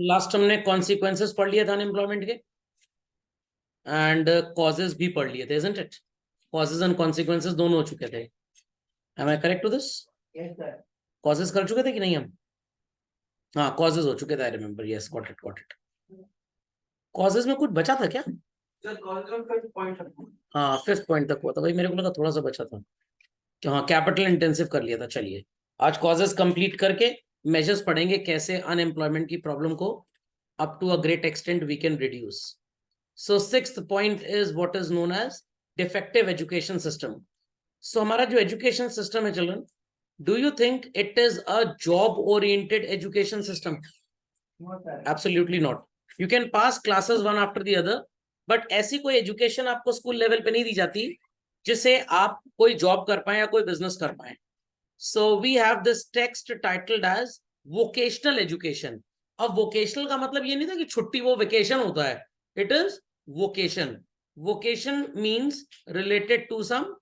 Last हमने consequences पढ़ लिए थे अनएम्प्लॉयमेंट के एंड कॉजेस भी पढ़ लिए थे, isn't it? Causes and consequences दोनों हो चुके थे। Am I correct to this? Causes कर चुके थे कि नहीं हम? हाँ, कॉजेस हो चुके थे, I remember, yes, got it got it. Causes में कुछ बचा था क्या? हाँ, फिफ्थ पॉइंट तक हुआ था भाई, मेरे को लगा थोड़ा सा बचा था कि हाँ कैपिटल इंटेंसिव कर लिया था। चलिए आज कॉजेस कंप्लीट करके मेजर्स पढ़ेंगे कैसे अनएम्प्लॉयमेंट की प्रॉब्लम को up to a great extent we can reduce. So sixth point is what is known as defective education system. So हमारा जो एजुकेशन सिस्टम है children, do you think it is a job oriented education system? Absolutely not. You can pass classes one after the other, but ऐसी कोई education आपको school level पे नहीं दी जाती जिससे आप कोई जॉब कर पाए या कोई बिजनेस कर पाए। So we have this text titled as vocational education. अब वोकेशनल का मतलब ये नहीं था कि छुट्टी वो वेकेशन होता है, it is vocation. Vocation means related to some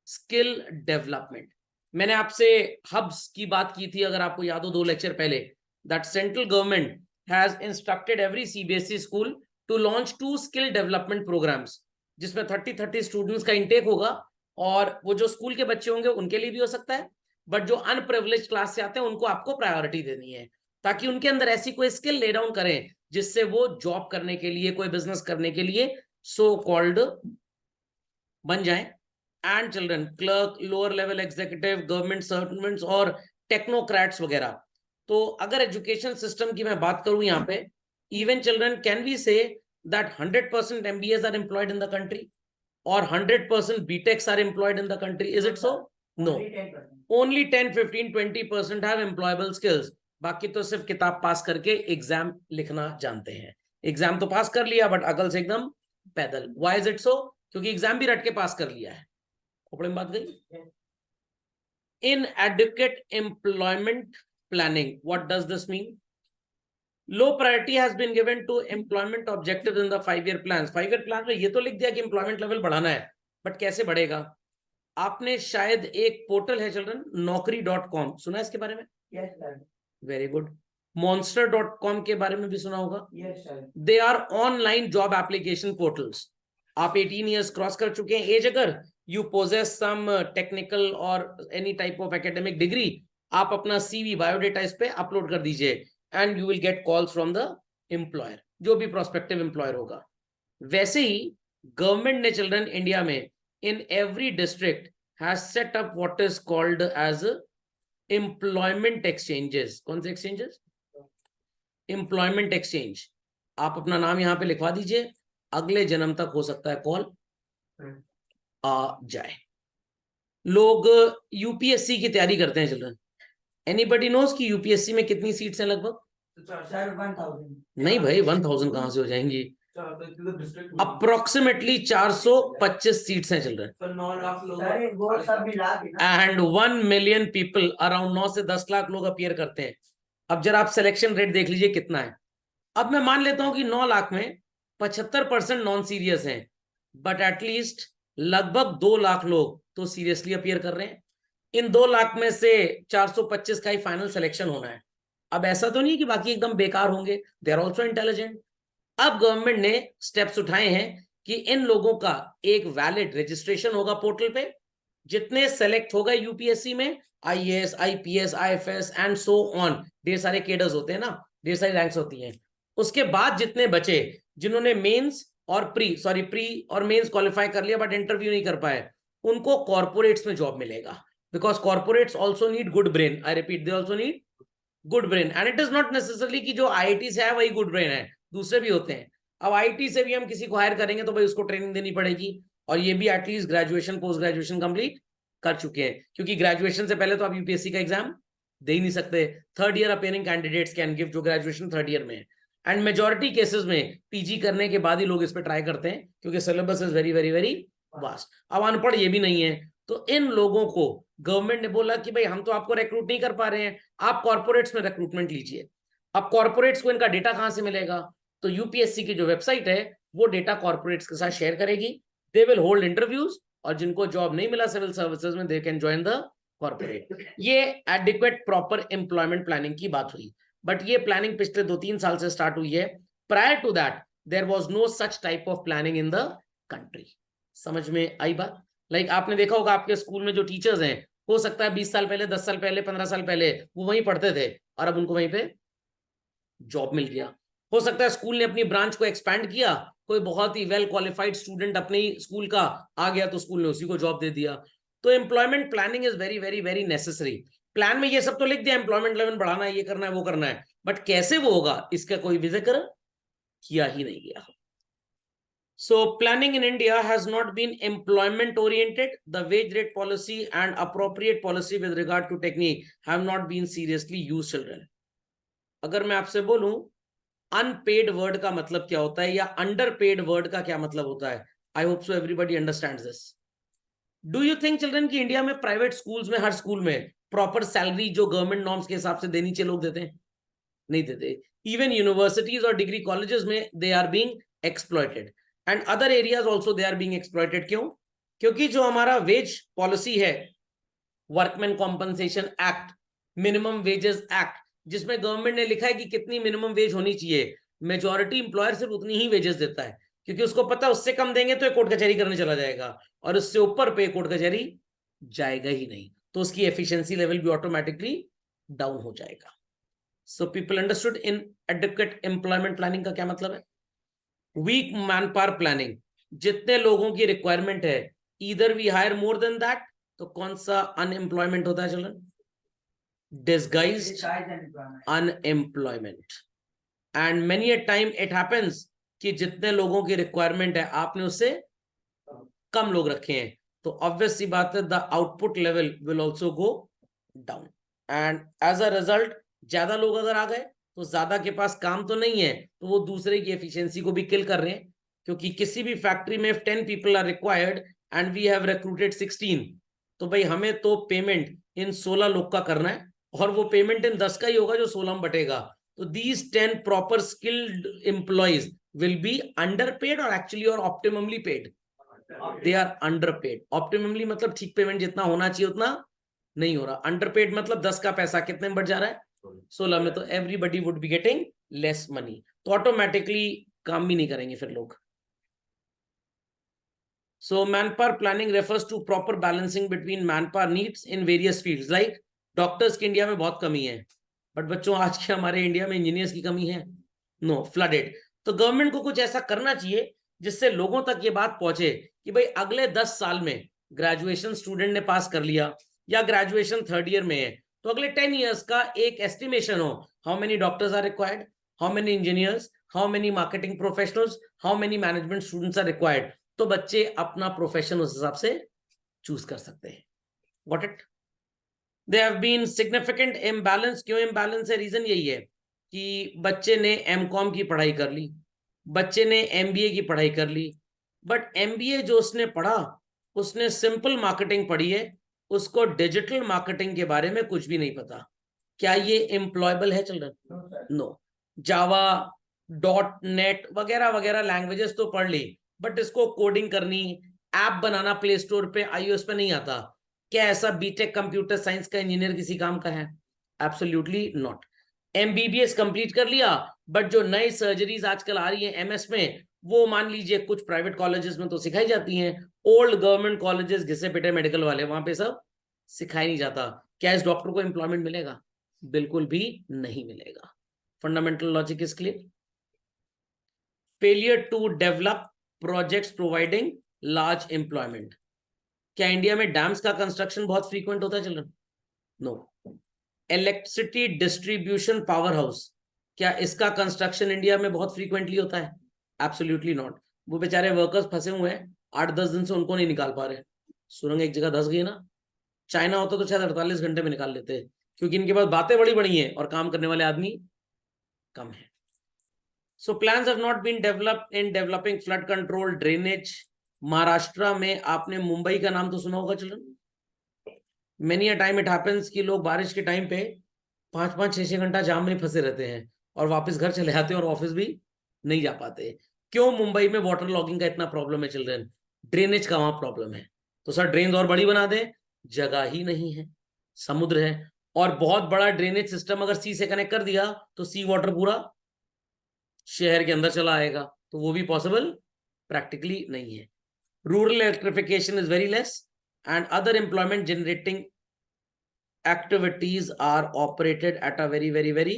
skill development. मैंने आपसे हब्स की बात की थी, अगर आपको याद हो 2 लेक्चर पहले, that central government has instructed every CBSE school to launch 2 skill development programs, जिसमें 30 स्टूडेंट्स का इंटेक होगा। और वो जो स्कूल के बच्चे होंगे उनके लिए भी हो सकता है, बट जो अनप्रिविलेज क्लास से आते हैं उनको आपको प्रायोरिटी देनी है, ताकि उनके अंदर ऐसी कोई स्किल ले डाउन करें जिससे वो जॉब करने के लिए, कोई बिजनेस करने के लिए सो कॉल्ड बन जाए। And children, clerk, lower level executive, government servants और टेक्नोक्रेट्स वगैरह। तो अगर एजुकेशन सिस्टम की मैं बात करूं यहाँ पे, even children, can we say that 100% MBAs are employed in the country और 100% BTechs are employed in the country? Is it so? No, only 10, 15, 20% have employable skills. बाकी तो सिर्फ किताब पास करके एग्जाम लिखना जानते हैं। एग्जाम तो पास कर लिया बट अकल से एकदम पैदल। व्हाई इज इट सो? क्योंकि एग्जाम भी रट के पास कर लिया है। खोपड़े में बात गई। Inadequate employment planning, what does this mean? Low priority has been given to employment objectives in the 5-year plans. 5-year plan में ये तो लिख दिया कि employment level बढ़ाना है, बट कैसे बढ़ेगा? आपने शायद एक पोर्टल है चिल्ड्रन, naukri.com, सुना है इसके बारे में? Yes, sir. Very good. monster.com के बारे में भी सुना होगा? Yes, sir. They are online job application portals. आप 18 ईयर्स क्रॉस कर चुके हैं, एज अगर यू पोजेस सम टेक्निकल और any type of academic degree, आप अपना CV बायोडेटा इस पे अपलोड कर दीजिए and you will get calls from the employer, जो भी प्रोस्पेक्टिव एम्प्लॉयर होगा। वैसे ही गवर्नमेंट ने चिल्ड्रन इंडिया में in every district has set up what is called as employment exchanges. कौन से एक्सचेंजेस? Employment exchange. आप अपना नाम यहां पे लिखवा दीजिए, अगले जन्म तक हो सकता है कॉल आ जाए। लोग यूपीएससी की तैयारी करते हैं चिल्ड्रन। एनीबडी नोज कि यूपीएससी में कितनी सीट्स हैं लगभग? Sir, 1000. नहीं भाई, 1000 कहां से हो जाएंगी? अप्रोक्सीमेटली 425 सीट्स हैं चिल्ड्रन, Sir, वो सब मिला के ना. एंड 1 मिलियन पीपल, अराउंड 9 से 10 लाख लोग अपीयर करते हैं। अब जरा आप सिलेक्शन रेट देख लीजिए कितना है। अब मैं मान लेता हूं कि 9 लाख में 75% नॉन सीरियस हैं, बट एटलीस्ट लगभग 2 लाख लोग तो सीरियसली अपीयर कर रहे हैं। इन 2 लाख में से 425 का ही फाइनल सिलेक्शन होना है। अब ऐसा तो नहीं है कि बाकी एकदम बेकार होंगे, दे आर ऑल्सो इंटेलिजेंट। अब गवर्नमेंट ने स्टेप्स उठाए हैं कि इन लोगों का एक वैलिड रजिस्ट्रेशन होगा पोर्टल पे। जितने सेलेक्ट होगा यूपीएससी में, IAS, IPS, IFS and so on, ढेर सारे केडर्स होते हैं ना, ढेर सारी रैंक्स होती हैं। उसके बाद जितने बचे जिन्होंने मेंस और प्री और मेंस क्वालिफाई कर लिया बट इंटरव्यू नहीं कर पाए, उनको कॉर्पोरेट्स में जॉब मिलेगा, because corporates also need good brain. I repeat, they also need good brain. And it is not necessarily कि जो IIT से है वही गुड ब्रेन है, दूसरे भी होते हैं। अब IIT से भी हम किसी को हायर करेंगे तो भाई उसको ट्रेनिंग देनी पड़ेगी, और ये भी at least graduation post graduation complete कर चुके हैं, क्योंकि ग्रेजुएशन से पहले तो आप यूपीएससी का एग्जाम दे ही नहीं सकते। 3rd year appearing candidates can give, जो ग्रेजुएशन 3rd ईयर में है। एंड मेजोरिटी केसेस में पीजी करने के बाद ही लोग इस पे ट्राई करते हैं, क्योंकि syllabus is very very very vast. अब अनपढ़ ये भी नहीं है, तो इन लोगों को गवर्नमेंट ने बोला कि भाई हम तो आपको रिक्रूट नहीं कर पा रहे हैं, आप कॉर्पोरेट्स में रिक्रूटमेंट लीजिए। अब कॉर्पोरेट्स को इनका डेटा कहां से मिलेगा? तो यूपीएससी की जो वेबसाइट है वो डेटा कॉर्पोरेट्स के साथ शेयर करेगी। दे विल होल्ड इंटरव्यूज, और जिनको जॉब नहीं मिला सिविल सर्विसेज में, they can join the corporate. ये एडिक्वेट प्रॉपर एम्प्लॉयमेंट प्लानिंग की बात हुई। बट ये प्लानिंग पिछले 2-3 साल से स्टार्ट हुई है. Prior to that there was no such type of planning in the country. समझ में आई बात? लाइक आपने देखा होगा आपके स्कूल में जो टीचर्स हैं, हो सकता है 20 साल पहले, 10 साल पहले, 15 साल पहले वो वहीं पढ़ते थे और अब उनको वहीं पे जॉब मिल गया. हो सकता है स्कूल ने अपनी ब्रांच को एक्सपैंड किया, कोई बहुत ही वेल क्वालिफाइड स्टूडेंट अपने ही स्कूल का आ गया तो स्कूल ने उसी को जॉब दे दिया. तो employment planning is very very very necessary. Plan में ये सब तो लिख दिया, एम्प्लॉयमेंट लेवल बढ़ाना है, ये करना है, वो करना है, बट कैसे वो होगा इसका कोई भी जिक्र किया ही नहीं गया. So planning in India has not been employment oriented. The wage rate policy and appropriate policy with regard to technique have not been seriously used, children. अगर मैं आपसे बोलूं अनपेड वर्ड का मतलब क्या होता है या अंडरपेड वर्ड का क्या मतलब होता है, आई hope so everybody understands this. Do you think children कि इंडिया में प्राइवेट स्कूल्स में हर स्कूल में प्रॉपर सैलरी जो गवर्नमेंट नॉर्म्स के हिसाब से देनी चाहिए लोग देते हैं? नहीं देते. इवन यूनिवर्सिटीज और डिग्री कॉलेजेस में they are being exploited and other areas also they are being exploited. क्यों? क्योंकि जो हमारा वेज पॉलिसी है, workman compensation act, minimum wages act, जिसमें गवर्नमेंट ने लिखा है कि कितनी मिनिमम वेज होनी चाहिए, मेजॉरिटी इंप्लॉयर सिर्फ उतनी ही वेजेस देता है, क्योंकि उसको पता है उससे कम देंगे तो कोर्ट कचहरी करने चला जाएगा और उससे ऊपर पे कोर्ट कचहरी जाएगा ही नहीं, तो उसकी एफिशिएंसी लेवल भी ऑटोमेटिकली डाउन हो जाएगा. So people understood in adequate employment planning का क्या मतलब है. वीक मैन पावर प्लानिंग, जितने लोगों की रिक्वायरमेंट है इधर we hire more than that, तो कौन सा अनएम्प्लॉयमेंट होता है children? Disguised unemployment. And many a time it happens कि जितने लोगों की रिक्वायरमेंट है आपने उससे कम लोग रखे हैं, तो ऑब्वियस सी बात है the output level will also go down and as a result ज्यादा लोग अगर आ गए तो ज्यादा के पास काम तो नहीं है, तो वो दूसरे की एफिशिएंसी को भी किल कर रहे हैं. क्योंकि किसी भी फैक्ट्री में 10 people are required and we have recruited 16, तो भाई हमें तो पेमेंट इन 16 लोग का करना है और वो पेमेंट इन 10 का ही होगा जो 16 में बटेगा. तो these 10 proper skilled employees will be underpaid or actually or optimally paid? They are underpaid. Optimally मतलब ठीक पेमेंट जितना होना चाहिए उतना नहीं हो रहा. अंडरपेड मतलब 10 का पैसा कितने में बढ़ जा रहा है? 16 में. तो everybody would be getting less money, तो ऑटोमेटिकली काम भी नहीं करेंगे फिर लोग. So manpower planning refers to proper balancing between manpower needs in various fields. Like doctors की इंडिया में बहुत कमी है, बट बच्चों आज के हमारे इंडिया में इंजीनियर्स की कमी है? No, flooded. तो गवर्नमेंट को कुछ ऐसा करना चाहिए जिससे लोगों तक ये बात पहुंचे कि भाई अगले 10 साल में ग्रेजुएशन स्टूडेंट ने पास कर लिया या ग्रेजुएशन 3rd ईयर में है, तो अगले 10 इयर्स का एक एस्टिमेशन हो, how many doctors are required, how many engineers, how many marketing professionals, how many management students are required. तो बच्चे अपना प्रोफेशन उस हिसाब से चूज कर सकते हैं. Got it? There have been significant imbalance. क्यों imbalance है? रीजन यही है कि बच्चे ने M.Com की पढ़ाई कर ली, बच्चे ने MBA की पढ़ाई कर ली, बट MBA जो उसने पढ़ा उसने सिंपल मार्केटिंग पढ़ी है, उसको डिजिटल मार्केटिंग के बारे में कुछ भी नहीं पता. क्या ये एम्प्लॉयबल है चिल्ड्रन? नो. जावा, .NET वगैरह वगैरह लैंग्वेजेस तो पढ़ ली, बट इसको कोडिंग करनी, ऐप बनाना प्ले स्टोर पे, iOS पे नहीं आता. क्या ऐसा बीटेक कंप्यूटर साइंस का इंजीनियर किसी काम का है? Absolutely not. MBBS कंप्लीट कर लिया, बट जो नई सर्जरीज आजकल आ रही है MS में, वो मान लीजिए कुछ प्राइवेट कॉलेजेस में तो सिखाई जाती हैं, ओल्ड गवर्नमेंट कॉलेजेस घिसे पिटे मेडिकल वाले, वहां पे सब सिखाई नहीं जाता. क्या इस डॉक्टर को एम्प्लॉयमेंट मिलेगा? बिल्कुल भी नहीं मिलेगा. Fundamental logic is clear. Failure to develop projects providing large employment. क्या इंडिया में डैम्स का कंस्ट्रक्शन बहुत फ्रीक्वेंट होता है children? No. Electricity distribution power house, क्या इसका कंस्ट्रक्शन इंडिया में बहुत फ्रीक्वेंटली होता है? Absolutely not. वो बेचारे वर्कर्स फंसे हुए हैं, 8-10 दिन से उनको नहीं निकाल पा रहे. सुरंग एक जगह धस गई ना, चाइना होता तो शायद 48 घंटे में निकाल लेते, क्योंकि इनके पास बातें बड़ी बड़ी हैं और काम करने वाले आदमी कम है. So plans have not been developed in developing flood control, drainage. Maharashtra में आपने मुंबई का नाम तो सुना होगा children. Many a time it happens कि लोग बारिश के टाइम पे 5-5, 6-6 घंटा जाम में फंसे रहते हैं और वापस घर चले आते हैं और ऑफिस भी नहीं जा पाते. क्यों मुंबई में वाटर लॉगिंग का इतना प्रॉब्लम है चिल्ड्रन? ड्रेनेज का वहां प्रॉब्लम है. तो सर ड्रेन और बड़ी बना दें, जगह ही नहीं है, समुद्र है. और बहुत बड़ा ड्रेनेज सिस्टम अगर सी से कनेक्ट कर दिया तो सी वाटर पूरा शहर के अंदर चला आएगा, तो वो भी पॉसिबल प्रैक्टिकली नहीं है। Rural electrification is very less and other employment generating activities are operated at a very very very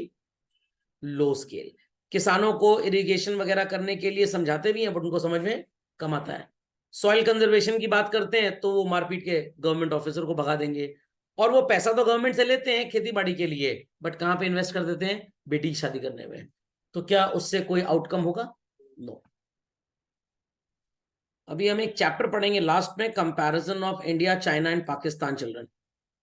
low scale. किसानों को इरिगेशन वगैरह करने के लिए समझाते भी हैं बट उनको समझ में कम आता है। सॉइल कंजर्वेशन की बात करते हैं तो वो मारपीट के गवर्नमेंट ऑफिसर को भगा देंगे, और वो पैसा तो गवर्नमेंट से लेते हैं खेती बाड़ी के लिए, बट कहां पे इन्वेस्ट कर देते हैं? बेटी की शादी करने में। तो क्या उससे कोई आउटकम होगा? नो। अभी हम एक चैप्टर पढ़ेंगे लास्ट में, comparison of India, China and Pakistan children.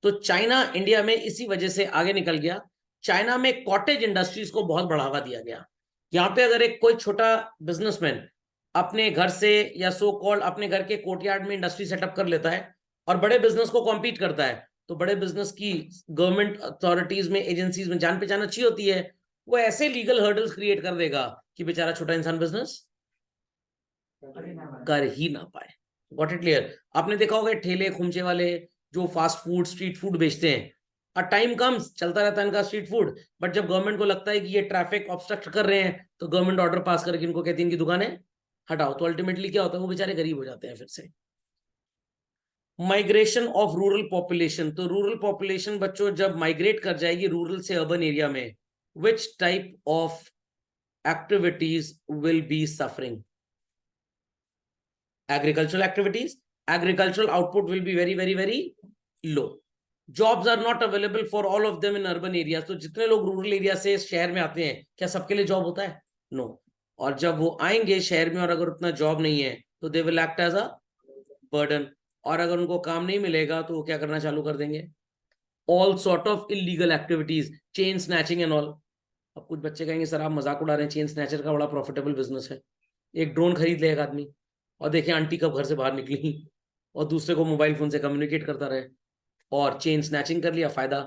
तो चाइना इंडिया में इसी वजह से आगे निकल गया। चाइना में कॉटेज इंडस्ट्रीज को बहुत बढ़ावा दिया गया। यहाँ पे अगर एक कोई छोटा बिजनेसमैन अपने घर से या सो कॉल्ड अपने घर के कोर्टयार्ड में इंडस्ट्री सेटअप कर लेता है और बड़े बिजनेस को कॉम्पीट करता है, तो बड़े बिजनेस की गवर्नमेंट अथॉरिटीज में, एजेंसीज में जान पहचान अच्छी होती है, वो ऐसे लीगल हर्डल्स क्रिएट कर देगा कि बेचारा छोटा इंसान बिजनेस कर ही ना पाए। Got it clear? आपने देखा होगा ठेले खुमचे वाले जो फास्ट फूड, स्ट्रीट फूड बेचते हैं, अ टाइम कम्स चलता रहता है इनका स्ट्रीट फूड, बट जब गवर्नमेंट को लगता है कि ये ट्रैफिक ऑब्स्ट्रक्ट कर रहे हैं तो गवर्नमेंट ऑर्डर पास करके इनको कहती है इनकी दुकानें हटाओ। तो अल्टीमेटली क्या होता है? वो बेचारे गरीब हो जाते हैं फिर से। माइग्रेशन ऑफ रूरल पॉपुलेशन, तो रूरल पॉपुलेशन बच्चों जब माइग्रेट कर जाएगी रूरल से अर्बन एरिया में, विच type of activities will be suffering? agricultural activities. Agricultural output will be very very very low. Jobs are not available for all of them in urban areas. तो जितने लोग rural area से शहर में आते हैं, क्या सबके लिए जॉब होता है? नो। और जब वो आएंगे शहर में और अगर उतना जॉब नहीं है तो they will act as a burden, और अगर उनको काम नहीं मिलेगा तो वो क्या करना चालू कर देंगे? All sort of illegal activities, chain snatching and all. अब कुछ बच्चे कहेंगे सर आप मजाक उड़ा रहे हैं, चेन स्नैचर का बड़ा प्रॉफिटेबल बिजनेस है। एक ड्रोन खरीद ले एक आदमी और देखें आंटी कब घर से बाहर निकली, और दूसरे को मोबाइल फोन से कम्युनिकेट करता रहे, और चेन स्नैचिंग कर लिया, फायदा।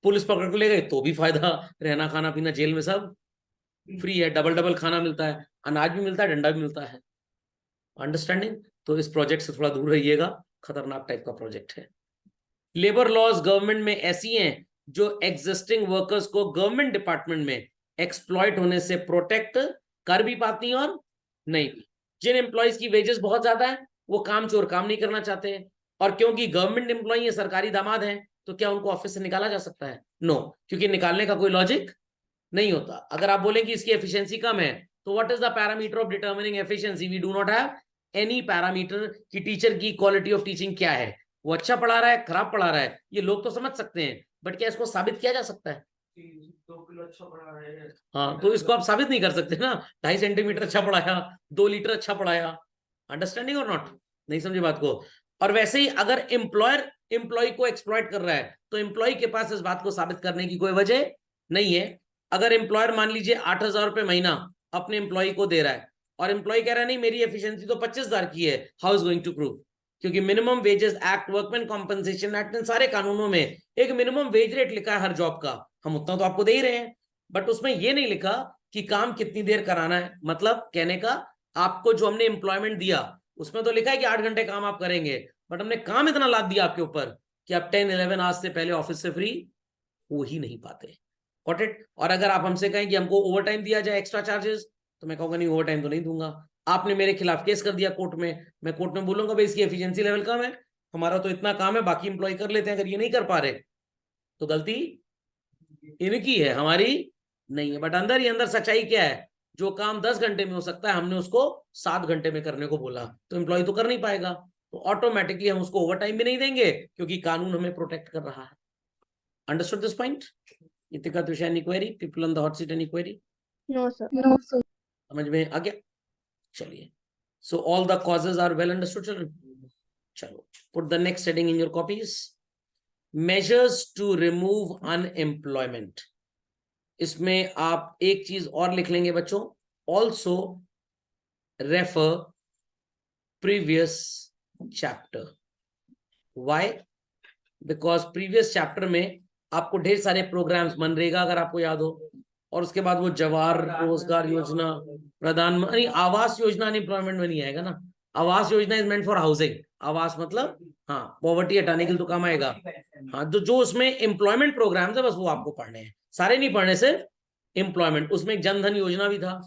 पुलिस पकड़ के ले गए तो भी फायदा, रहना खाना पीना जेल में सब फ्री है, डबल डबल खाना मिलता है, अनाज भी मिलता है, डंडा भी मिलता है। अंडरस्टैंडिंग? तो इस प्रोजेक्ट से थोड़ा दूर रहिएगा, खतरनाक टाइप का प्रोजेक्ट है। लेबर लॉज गवर्नमेंट में ऐसी हैं जो एग्जिस्टिंग वर्कर्स को गवर्नमेंट डिपार्टमेंट में एक्सप्लॉइट होने से प्रोटेक्ट कर भी पाती और नहीं भी। जिन एम्प्लॉयज की वेजेस बहुत ज्यादा है वो काम चोर काम नहीं करना चाहते हैं, और क्योंकि गवर्नमेंट एम्प्लॉई है, सरकारी दामाद हैं, तो क्या उनको ऑफिस से निकाला जा सकता है? नो, क्योंकि निकालने का कोई लॉजिक नहीं होता। अगर आप बोलें कि इसकी एफिशिएंसी कम है तो what is the parameter of determining efficiency? We do not have any parameter कि टीचर की क्वालिटी ऑफ टीचिंग क्या है, वो अच्छा पढ़ा रहा है, खराब पढ़ा रहा है, ये लोग तो समझ सकते हैं, बट क्या इसको साबित किया जा सकता है? 2 किलो अच्छा पढ़ा रहे हैं। हाँ, तो इसको आप साबित नहीं कर सकते ना। 2.5 सेंटीमीटर अच्छा पढ़ाया, 2 लीटर अच्छा पढ़ाया। अंडरस्टैंडिंग और नॉट? नहीं समझे बात को? और वैसे ही अगर एम्प्लॉयर एम्प्लॉय को एक्सप्लॉइट कर रहा है तो एम्प्लॉय के पास इस बात को साबित करने की कोई वजह नहीं है। अगर एम्प्लॉयर मान लीजिए 8,000 रुपए महीना अपने एम्प्लॉय को दे रहा है और एम्प्लॉय कह रहा है नहीं मेरी एफिशिएंसी तो 25,000 की है, how is going to prove? क्योंकि minimum wages act, workman compensation act, इन सारे कानूनों में एक मिनिमम वेज रेट लिखा है हर जॉब का, हम उतना तो आपको दे ही रहे हैं, बट उसमें ये नहीं लिखा कि काम कितनी देर कराना है। मतलब कहने का आपको जो हमने एम्प्लॉयमेंट दिया उसमें तो लिखा है कि 8 घंटे काम आप करेंगे, बट हमने काम इतना लाद दिया आपके ऊपर कि आप 10-11 आज से पहले ऑफिस से फ्री हो ही नहीं पाते। Got it? और अगर आप हमसे कहें कि हमको ओवर टाइम दिया जाए, एक्स्ट्रा चार्जेस, तो मैं कहूंगा नहीं ओवर टाइम तो नहीं दूंगा। आपने मेरे खिलाफ केस कर दिया कोर्ट में, मैं कोर्ट में बोलूंगा भाई इसकी एफिशिएंसी लेवल कम है, हमारा तो इतना काम है, बाकी इंप्लॉय कर लेते हैं, अगर ये नहीं कर पा रहे तो गलती इनकी है, हमारी नहीं है। बट अंदर ही अंदर सच्चाई क्या है? जो काम 10 घंटे में हो सकता है हमने उसको 7 घंटे में करने को बोला, तो एम्प्लॉय तो कर नहीं पाएगा, तो ऑटोमेटिकली हम उसको ओवर टाइम भी नहीं देंगे क्योंकि कानून हमें प्रोटेक्ट कर रहा है। Understood this point? Itika Tusha any query? People on the hot seat any query? No sir. समझ में आ गया? चलिए, so all the causes are well understood children. चलो, put the next heading in your copies. Measures to remove unemployment. इसमें आप एक चीज और लिख लेंगे बच्चों, also refer previous chapter. Why? Because previous chapter में आपको ढेर सारे प्रोग्राम्स, मनरेगा अगर आपको याद हो, और उसके बाद वो जवाहर रोजगार योजना, प्रधानमंत्री आवास योजना अनएम्प्लॉयमेंट में नहीं आएगा ना, Awas Yojana is meant for housing, आवास मतलब हाँ पॉवर्टी हटाने के लिए तो काम आएगा। हाँ, तो जो उसमें एम्प्लॉयमेंट प्रोग्राम्स है बस वो आपको पढ़ने हैं, सारे नहीं पढ़ने, सिर्फ एम्प्लॉयमेंट। उसमें एक जनधन योजना भी था,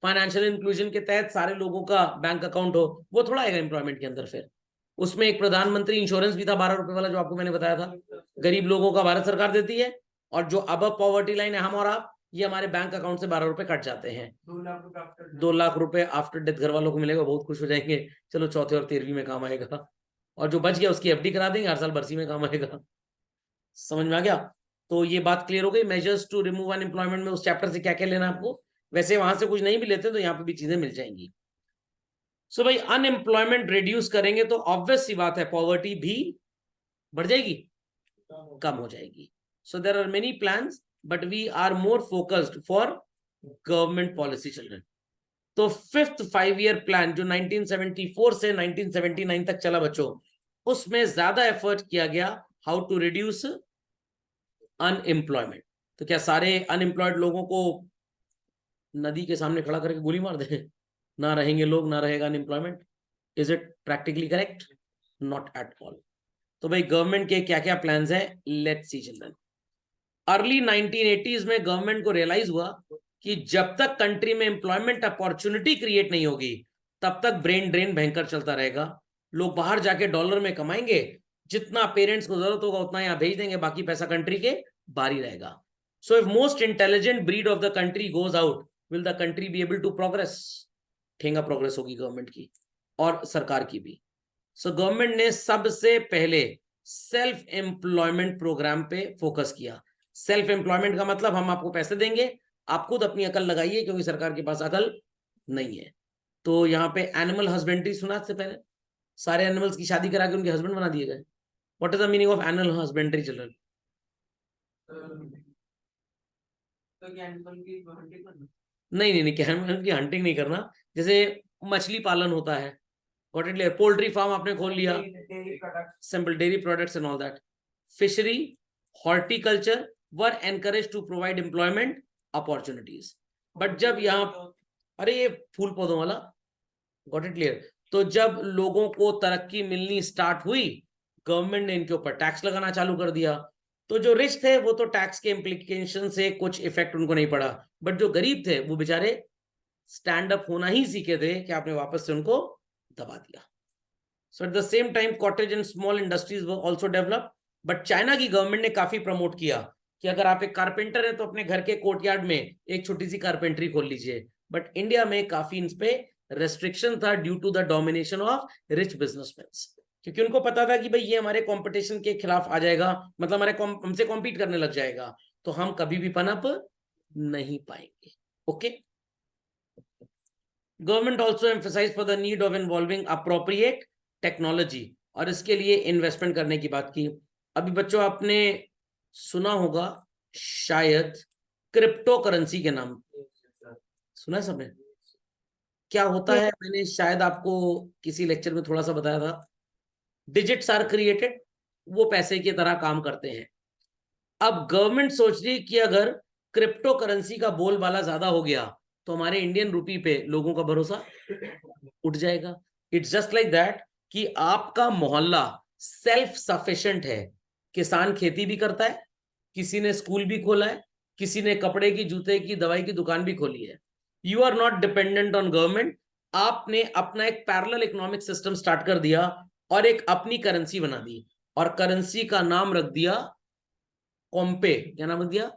फाइनेंशियल इंक्लूजन के तहत सारे लोगों का बैंक अकाउंट हो, वो थोड़ा आएगा एम्प्लॉयमेंट के अंदर। फिर उसमें एक प्रधानमंत्री इंश्योरेंस भी था 12 रुपए वाला, जो आपको मैंने बताया था, गरीब लोगों का भारत सरकार देती है, और जो अब पॉवर्टी लाइन है हम और आप, ये हमारे बैंक अकाउंट से 12 रुपए कट जाते हैं। 2 लाख रुपए आफ्टर डेथ घर वालों को मिलेगा, बहुत खुश हो जाएंगे। चलो चौथे और 13वीं में काम आएगा, और जो बच गया उसकी एफडी करा देंगे, हर साल बरसी में काम आएगा। समझ में आ गया? तो ये बात क्लियर हो गई। मेजर्स टू रिमूव अनएम्प्लॉयमेंट में उस चैप्टर से क्या क्या लेना आपको, वैसे वहां से कुछ नहीं भी लेते तो यहाँ पे भी चीजें मिल जाएंगी। सो भाई अनएम्प्लॉयमेंट रिड्यूस करेंगे तो ऑब्वियस सी बात है पॉवर्टी भी बढ़ जाएगी, कम हो जाएगी। So there are many plans but we are more focused for government policy children. तो 5th 5 ईयर प्लान जो 1974 से 1979 तक चला बच्चों, उसमें ज्यादा एफर्ट किया गया हाउ टू रिड्यूस अनएम्प्लॉयमेंट। तो क्या सारे अनएम्प्लॉयड लोगों को नदी के सामने खड़ा करके गोली मार दें, ना रहेंगे लोग, ना रहेगा unemployment? Is it practically correct? Not at all. तो भाई गवर्नमेंट के क्या क्या प्लान्स हैं, let's see children. Early 1980s में गवर्नमेंट को रियलाइज हुआ कि जब तक कंट्री में एम्प्लॉयमेंट अपॉर्चुनिटी क्रिएट नहीं होगी तब तक ब्रेन ड्रेन भयंकर चलता रहेगा। लोग बाहर जाके डॉलर में कमाएंगे, जितना पेरेंट्स को जरूरत होगा उतना यहाँ भेज देंगे, बाकी पैसा कंट्री के बाहर ही रहेगा। So if most intelligent breed of the country goes out, will the country be able to progress? ठेंगा प्रोग्रेस होगी गवर्नमेंट की और सरकार की भी। सो गवर्नमेंट ने सबसे पहले सेल्फ एम्प्लॉयमेंट प्रोग्राम पे फोकस किया। सेल्फ एम्प्लॉयमेंट का मतलब हम आपको पैसे देंगे, आप खुद अपनी अकल लगाइए, क्योंकि सरकार के पास अकल नहीं है। तो यहाँ पे एनिमल हस्बेंड्री सुना से पहले, सारे एनिमल्स की शादी करा के उनके हस्बैंड बना दिए गए। What is the meaning of animal husbandry children? नहीं नहीं नहीं, एनिमल की हंटिंग नहीं करना। जैसे मछली पालन होता है, व्हाट इट, पोल्ट्री फार्म आपने खोल लिया, simple dairy products and all that. Fishery, horticulture were encourage to provide employment opportunities. But जब यहाँ, अरे ये फूल पौधों वाला, गॉट इट क्लियर। तो जब लोगों को तरक्की मिलनी स्टार्ट हुई, गवर्नमेंट ने इनके ऊपर टैक्स लगाना चालू कर दिया। तो जो रिच थे वो तो टैक्स के इम्प्लीकेशन से कुछ इफेक्ट उनको नहीं पड़ा, बट जो गरीब थे वो बेचारे स्टैंड अप होना ही सीखे थे कि आपने वापस से उनको दबा दिया। So at the same time cottage and small industries were also develop. But China की गवर्नमेंट ने काफी प्रमोट किया कि अगर आप एक कारपेंटर है तो अपने घर के कोर्टयार्ड में एक छोटी सी कारपेंट्री खोल लीजिए। बट इंडिया में काफी इन पे रेस्ट्रिक्शन था due to the domination of rich businessman, क्योंकि उनको पता था कि भाई ये हमारे कंपटीशन के खिलाफ आ जाएगा, मतलब हमारे हमसे कॉम्पीट करने लग जाएगा, तो हम कभी भी पनप नहीं पाएंगे। Okay. Government also emphasise for the need of involving appropriate technology, और इसके लिए इन्वेस्टमेंट करने की बात की। अभी बच्चों आपने सुना होगा शायद क्रिप्टो करेंसी के नाम, सुना है सबने? क्या होता है, मैंने शायद आपको किसी लेक्चर में थोड़ा सा बताया था। डिजिट्स आर क्रिएटेड, वो पैसे की तरह काम करते हैं। अब गवर्नमेंट सोच रही है कि अगर क्रिप्टो करेंसी का बोलबाला ज्यादा हो गया तो हमारे इंडियन रुपी पे लोगों का भरोसा उठ जाएगा। इट्स जस्ट लाइक दैट कि आपका मोहल्ला सेल्फ सफिशिएंट है, किसान खेती भी करता है, किसी ने स्कूल भी खोला है, किसी ने कपड़े की, जूते की, दवाई की दुकान भी खोली है। You are not dependent on government. आपने अपना एक पैरेलल इकोनॉमिक सिस्टम स्टार्ट कर दिया और एक अपनी करेंसी बना दी, और करेंसी का नाम रख दिया कॉम्पे। क्या नाम रख दिया?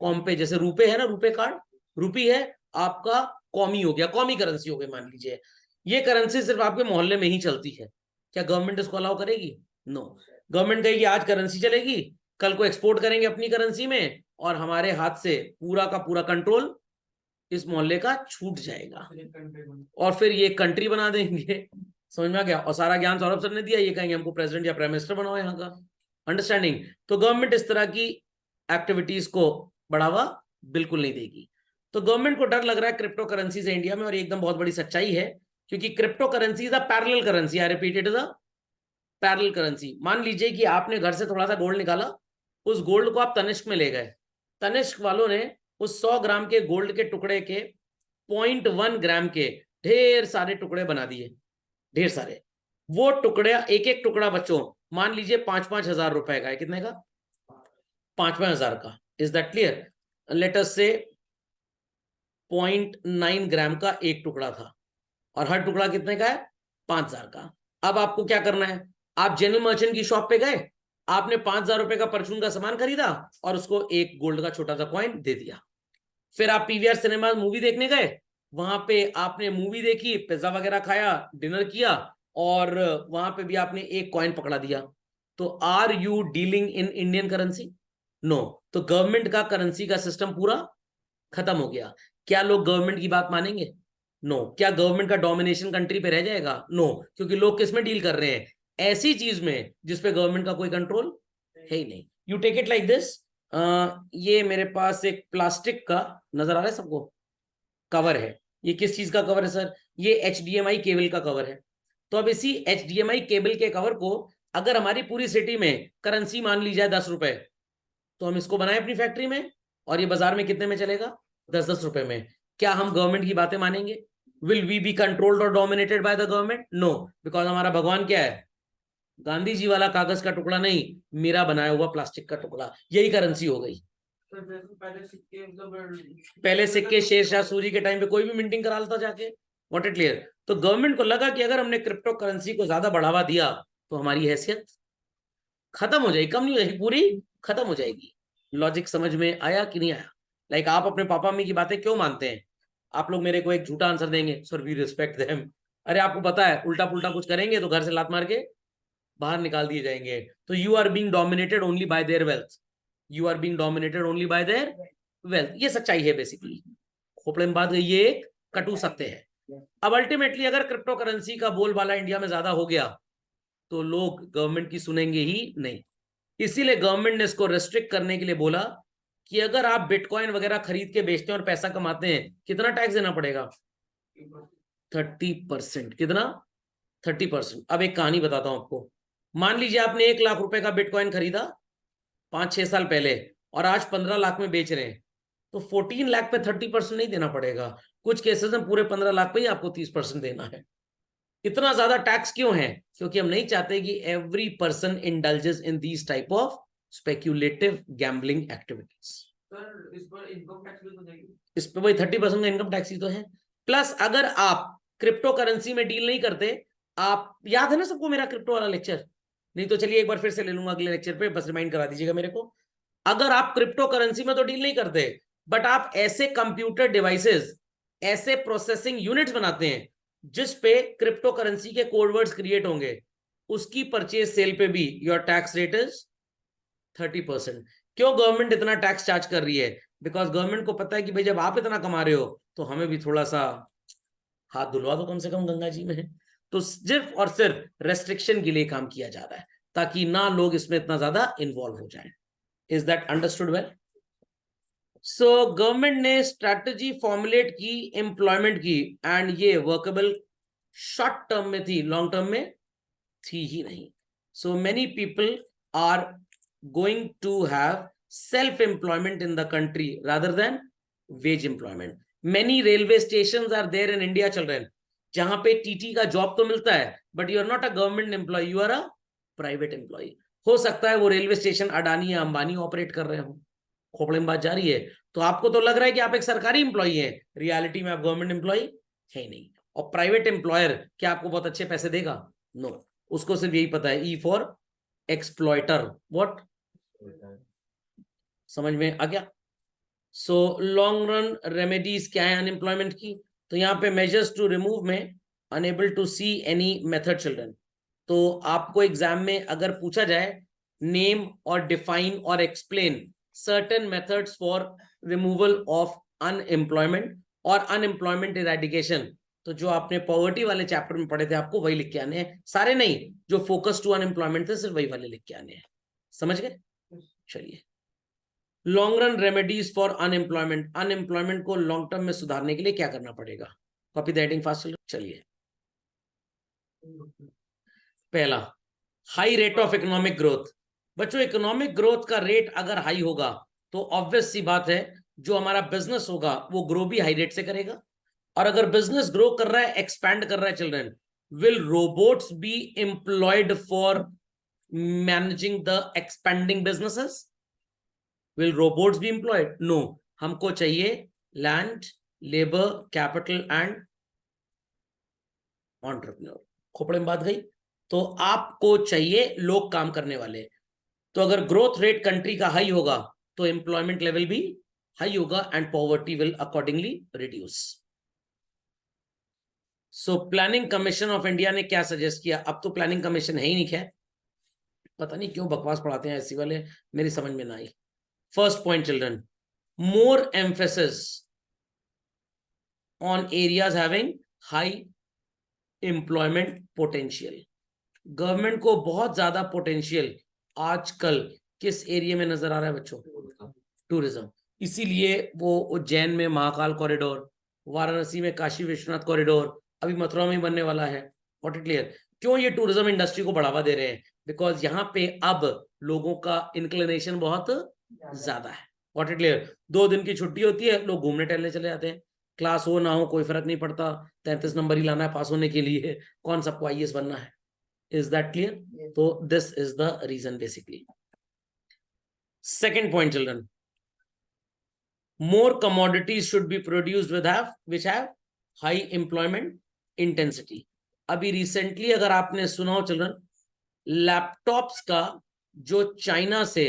कॉम्पे। जैसे रुपए है ना, रुपए कार्ड, रुपी है, आपका कॉमी हो गया, कॉमी करेंसी हो गई मान लीजिए। ये करेंसी सिर्फ आपके मोहल्ले में ही चलती है। क्या गवर्नमेंट इसको अलाउ करेगी? नो। गवर्नमेंट कहेगी आज करेंसी चलेगी, कल को एक्सपोर्ट करेंगे अपनी करेंसी में, और हमारे हाथ से पूरा का पूरा कंट्रोल इस मोहल्ले का छूट जाएगा, और फिर ये कंट्री बना देंगे। समझ में आ गया? और सारा ज्ञान सौरभ सर ने दिया, ये कहेंगे हमको प्रेसिडेंट या प्राइम मिनिस्टर बनाओ यहाँ का। अंडरस्टैंडिंग? तो गवर्नमेंट इस तरह की एक्टिविटीज को बढ़ावा बिल्कुल नहीं देगी। तो गवर्नमेंट को डर लग रहा है क्रिप्टो करेंसी से इंडिया में, और एकदम बहुत बड़ी सच्चाई है, क्योंकि crypto currency is a parallel currency. I repeat, it is a parallel currency. मान लीजिए कि आपने घर से थोड़ा सा गोल्ड निकाला, उस गोल्ड को आप तनिष्क में ले गए, तनिष्क वालों ने उस 100 ग्राम के गोल्ड के टुकड़े के 0.1 ग्राम के ढेर सारे टुकड़े बना दिए। ढेर सारे। वो टुकड़े, एक एक टुकड़ा बच्चों मान लीजिए 5-5 हजार रुपए का है। कितने का? 5-5 हजार का। Is that clear? Let us से 0.9 ग्राम का एक टुकड़ा था और हर टुकड़ा कितने का है? 5,000 का। अब आपको क्या करना है? आप जनरल मर्चेंट की शॉप पे गए, आपने 5,000 रुपए का परचून का सामान खरीदा और उसको एक गोल्ड का छोटा सा कॉइन दे दिया। फिर आप पीवीआर सिनेमा मूवी देखने गए, वहां पे आपने मूवी देखी, पिज्जा वगैरह खाया, डिनर किया और वहां पे भी आपने एक कॉइन पकड़ा दिया। तो are you dealing in Indian currency? No. तो गवर्नमेंट का करेंसी का सिस्टम पूरा खत्म हो गया। क्या लोग गवर्नमेंट की बात मानेंगे? नो। क्या गवर्नमेंट का डोमिनेशन कंट्री पे रह जाएगा? नो। क्योंकि लोग किस में डील कर रहे हैं? ऐसी चीज में जिसपे गवर्नमेंट का कोई कंट्रोल है ही नहीं। You take it like this. ये मेरे पास एक प्लास्टिक का नजर आ रहा है सबको, कवर है। ये किस चीज का कवर है सर? ये HDMI केबल का कवर है। तो अब इसी HDMI केबल के कवर को अगर हमारी पूरी सिटी में करेंसी मान ली जाए 10 रुपए, तो हम इसको बनाए अपनी फैक्ट्री में और ये बाजार में कितने में चलेगा? 10-10 रुपए में। क्या हम गवर्नमेंट की बातें मानेंगे? विल वी बी कंट्रोल्ड और dominated by the government? No. Because हमारा भगवान क्या है? गांधी जी वाला कागज का टुकड़ा नहीं, मेरा बनाया हुआ प्लास्टिक का टुकड़ा। यही करेंसी हो गई। पहले सिक्के शेरशाह सूरी के टाइम पे कोई भी मिंटिंग करा लेता जाके। What it clear? तो गवर्नमेंट को लगा कि अगर हमने क्रिप्टो करेंसी को ज्यादा बढ़ावा दिया तो हमारी हैसियत खत्म हो जाएगी, कम नहीं हो जाएगी, पूरी खत्म हो जाएगी। लॉजिक समझ में आया कि नहीं आया? लाइक आप अपने पापा मम्मी की बातें क्यों मानते हैं? आप लोग मेरे को एक झूठा आंसर देंगे, सर वी रिस्पेक्ट देम। अरे आपको पता है उल्टा पुल्टा कुछ करेंगे तो घर से लात मार के बाहर निकाल दिए जाएंगे। तो you are being dominated only by their wealth. You are being dominated only by their wealth. ये सच्चाई है बेसिकली। खोपड़े में बात गई, ये एक कटु सत्य है। अब अल्टीमेटली अगर क्रिप्टो करेंसी का बोलबाला इंडिया में ज्यादा हो गया तो लोग गवर्नमेंट की सुनेंगे ही नहीं। इसीलिए गवर्नमेंट ने इसको रेस्ट्रिक्ट करने के लिए बोला कि अगर आप बिटकॉइन वगैरह खरीद के बेचते हैं और पैसा कमाते हैं, कितना टैक्स देना पड़ेगा? 30%। कितना? 30%। अब एक कहानी बताता हूं आपको। मान लीजिए आपने 1 लाख रुपए का बिटकॉइन खरीदा 5-6 साल पहले और आज 15 लाख में बेच रहे हैं, तो 14 लाख पे 30% नहीं देना पड़ेगा। कुछ केसेस में पूरे 15 लाख पे ही आपको 30% देना है। इतना ज्यादा टैक्स क्यों है? क्योंकि हम नहीं चाहते कि every person indulges in these type of speculative gambling activities. इस पर इनकम टैक्स भी तो देगी। इस पे वही 30% का इनकम टैक्स ही तो है। प्लस अगर आप क्रिप्टो करेंसी में डील नहीं करते, आप याद है ना सबको मेरा क्रिप्टो वाला लेक्चर? नहीं तो चलिए एक बार फिर से ले लूंगा अगले लेक्चर पे, बस रिमाइंड करा दीजिएगा मेरे को। अगर आप क्रिप्टो करेंसी में तो डील नहीं करते, बट आप ऐसे कंप्यूटर डिवाइसेस, ऐसे प्रोसेसिंग यूनिट्स बनाते हैं जिस पे क्रिप्टो करेंसी के कोड वर्ड्स क्रिएट होंगे, उसकी परचेज सेल पे भी योर टैक्स रेट इज 30%। क्यों गवर्नमेंट इतना टैक्स चार्ज कर रही है? बिकॉज गवर्नमेंट को पता है कि भाई जब आप इतना कमा रहे हो तो हमें भी थोड़ा सा हाथ धुलवा दो कम से कम गंगा जी में। तो सिर्फ और सिर्फ रेस्ट्रिक्शन के लिए काम किया जा रहा है ताकि ना लोग इसमें इतना ज्यादा इन्वॉल्व हो जाए। Is that understood well? So government ने स्ट्रैटेजी फॉर्मुलेट की एम्प्लॉयमेंट की, एंड ये वर्केबल शॉर्ट टर्म में थी, लॉन्ग टर्म में थी ही नहीं। So many people are going to have self-employment in the country rather than wage employment. Many railway stations are there in India, children, जहां पे टीटी का जॉब तो मिलता है, but you are not a government employee, you are a private employee. हो सकता है वो रेलवे स्टेशन अडानी या अंबानी ऑपरेट कर रहे हो। खोपड़े में बात जा रही है। तो आपको तो लग रहा है कि आप एक सरकारी एम्प्लॉई हैं, रियलिटी में आप गवर्नमेंट एम्प्लॉई है नहीं। और प्राइवेट एम्प्लॉयर क्या आपको बहुत अच्छे पैसे देगा? नो। उसको सिर्फ यही पता है, ई फॉर एक्सप्लॉयटर। व्हाट? समझ में आ गया? सो लॉन्ग रन रेमेडीज क्या है अनएम्प्लॉयमेंट की? तो यहाँ पे मेजर्स टू रिमूव में unable to see any method children. तो आपको एग्जाम में अगर पूछा जाए नेम और डिफाइन और explain certain methods for removal of unemployment और अनएम्प्लॉयमेंट इरेडिकेशन, तो जो आपने पॉवर्टी वाले चैप्टर में पढ़े थे आपको वही लिख के आने हैं। सारे नहीं, जो फोकस टू अनएम्प्लॉयमेंट थे सिर्फ वही वाले लिख के आने हैं। समझ गए? चलिए, long run remedies for unemployment. Unemployment को लॉन्ग टर्म में सुधारने के लिए क्या करना पड़ेगा? Copy the heading fast. चलिए, पहला, high rate of economic growth. बच्चों, इकोनॉमिक ग्रोथ का रेट अगर हाई होगा तो ऑब्वियस सी बात है जो हमारा बिजनेस होगा वो ग्रो भी हाई रेट से करेगा। और अगर बिजनेस ग्रो कर रहा है, एक्सपैंड कर रहा है children, Will robots be employed for managing the expanding businesses? Will robots be employed? No. हमको चाहिए land, labor, capital and entrepreneur. Khopde में बात गई. तो आपको चाहिए लोग काम करने वाले. तो अगर ग्रोथ रेट कंट्री का हाई होगा तो एम्प्लॉयमेंट लेवल भी हाई होगा and poverty will accordingly reduce. So planning commission of India ने क्या सजेस्ट किया? अब तो प्लानिंग कमीशन है ही नहीं, खैर पता नहीं क्यों बकवास पढ़ाते हैं ऐसी वाले, मेरी समझ में ना आई. First point children, more emphasis on areas having high employment potential. Government को बहुत ज्यादा पोटेंशियल आजकल किस एरिया में नजर आ रहा है बच्चों? टूरिज्म. इसीलिए वो उज्जैन में महाकाल कॉरिडोर, वाराणसी में काशी विश्वनाथ कॉरिडोर, अभी मथुरा में बनने वाला है. What it clear? क्यों ये टूरिज्म इंडस्ट्री को बढ़ावा दे रहे हैं? बिकॉज यहाँ पे अब लोगों का इंक्लिनेशन बहुत ज्यादा है. What it clear? 2 दिन की छुट्टी होती है, लोग घूमने टहलने चले जाते हैं. क्लास हो ना हो कोई फर्क नहीं पड़ता, 33 नंबर ही लाना है पास होने के लिए. कौन सबको आईएएस बनना है? Is that clear? So this is the reason basically. Second point, children. More commodities should be produced which have high employment intensity. अभी recently अगर आपने सुना हो चिल्ड्रन, लैपटॉप्स का जो चाइना से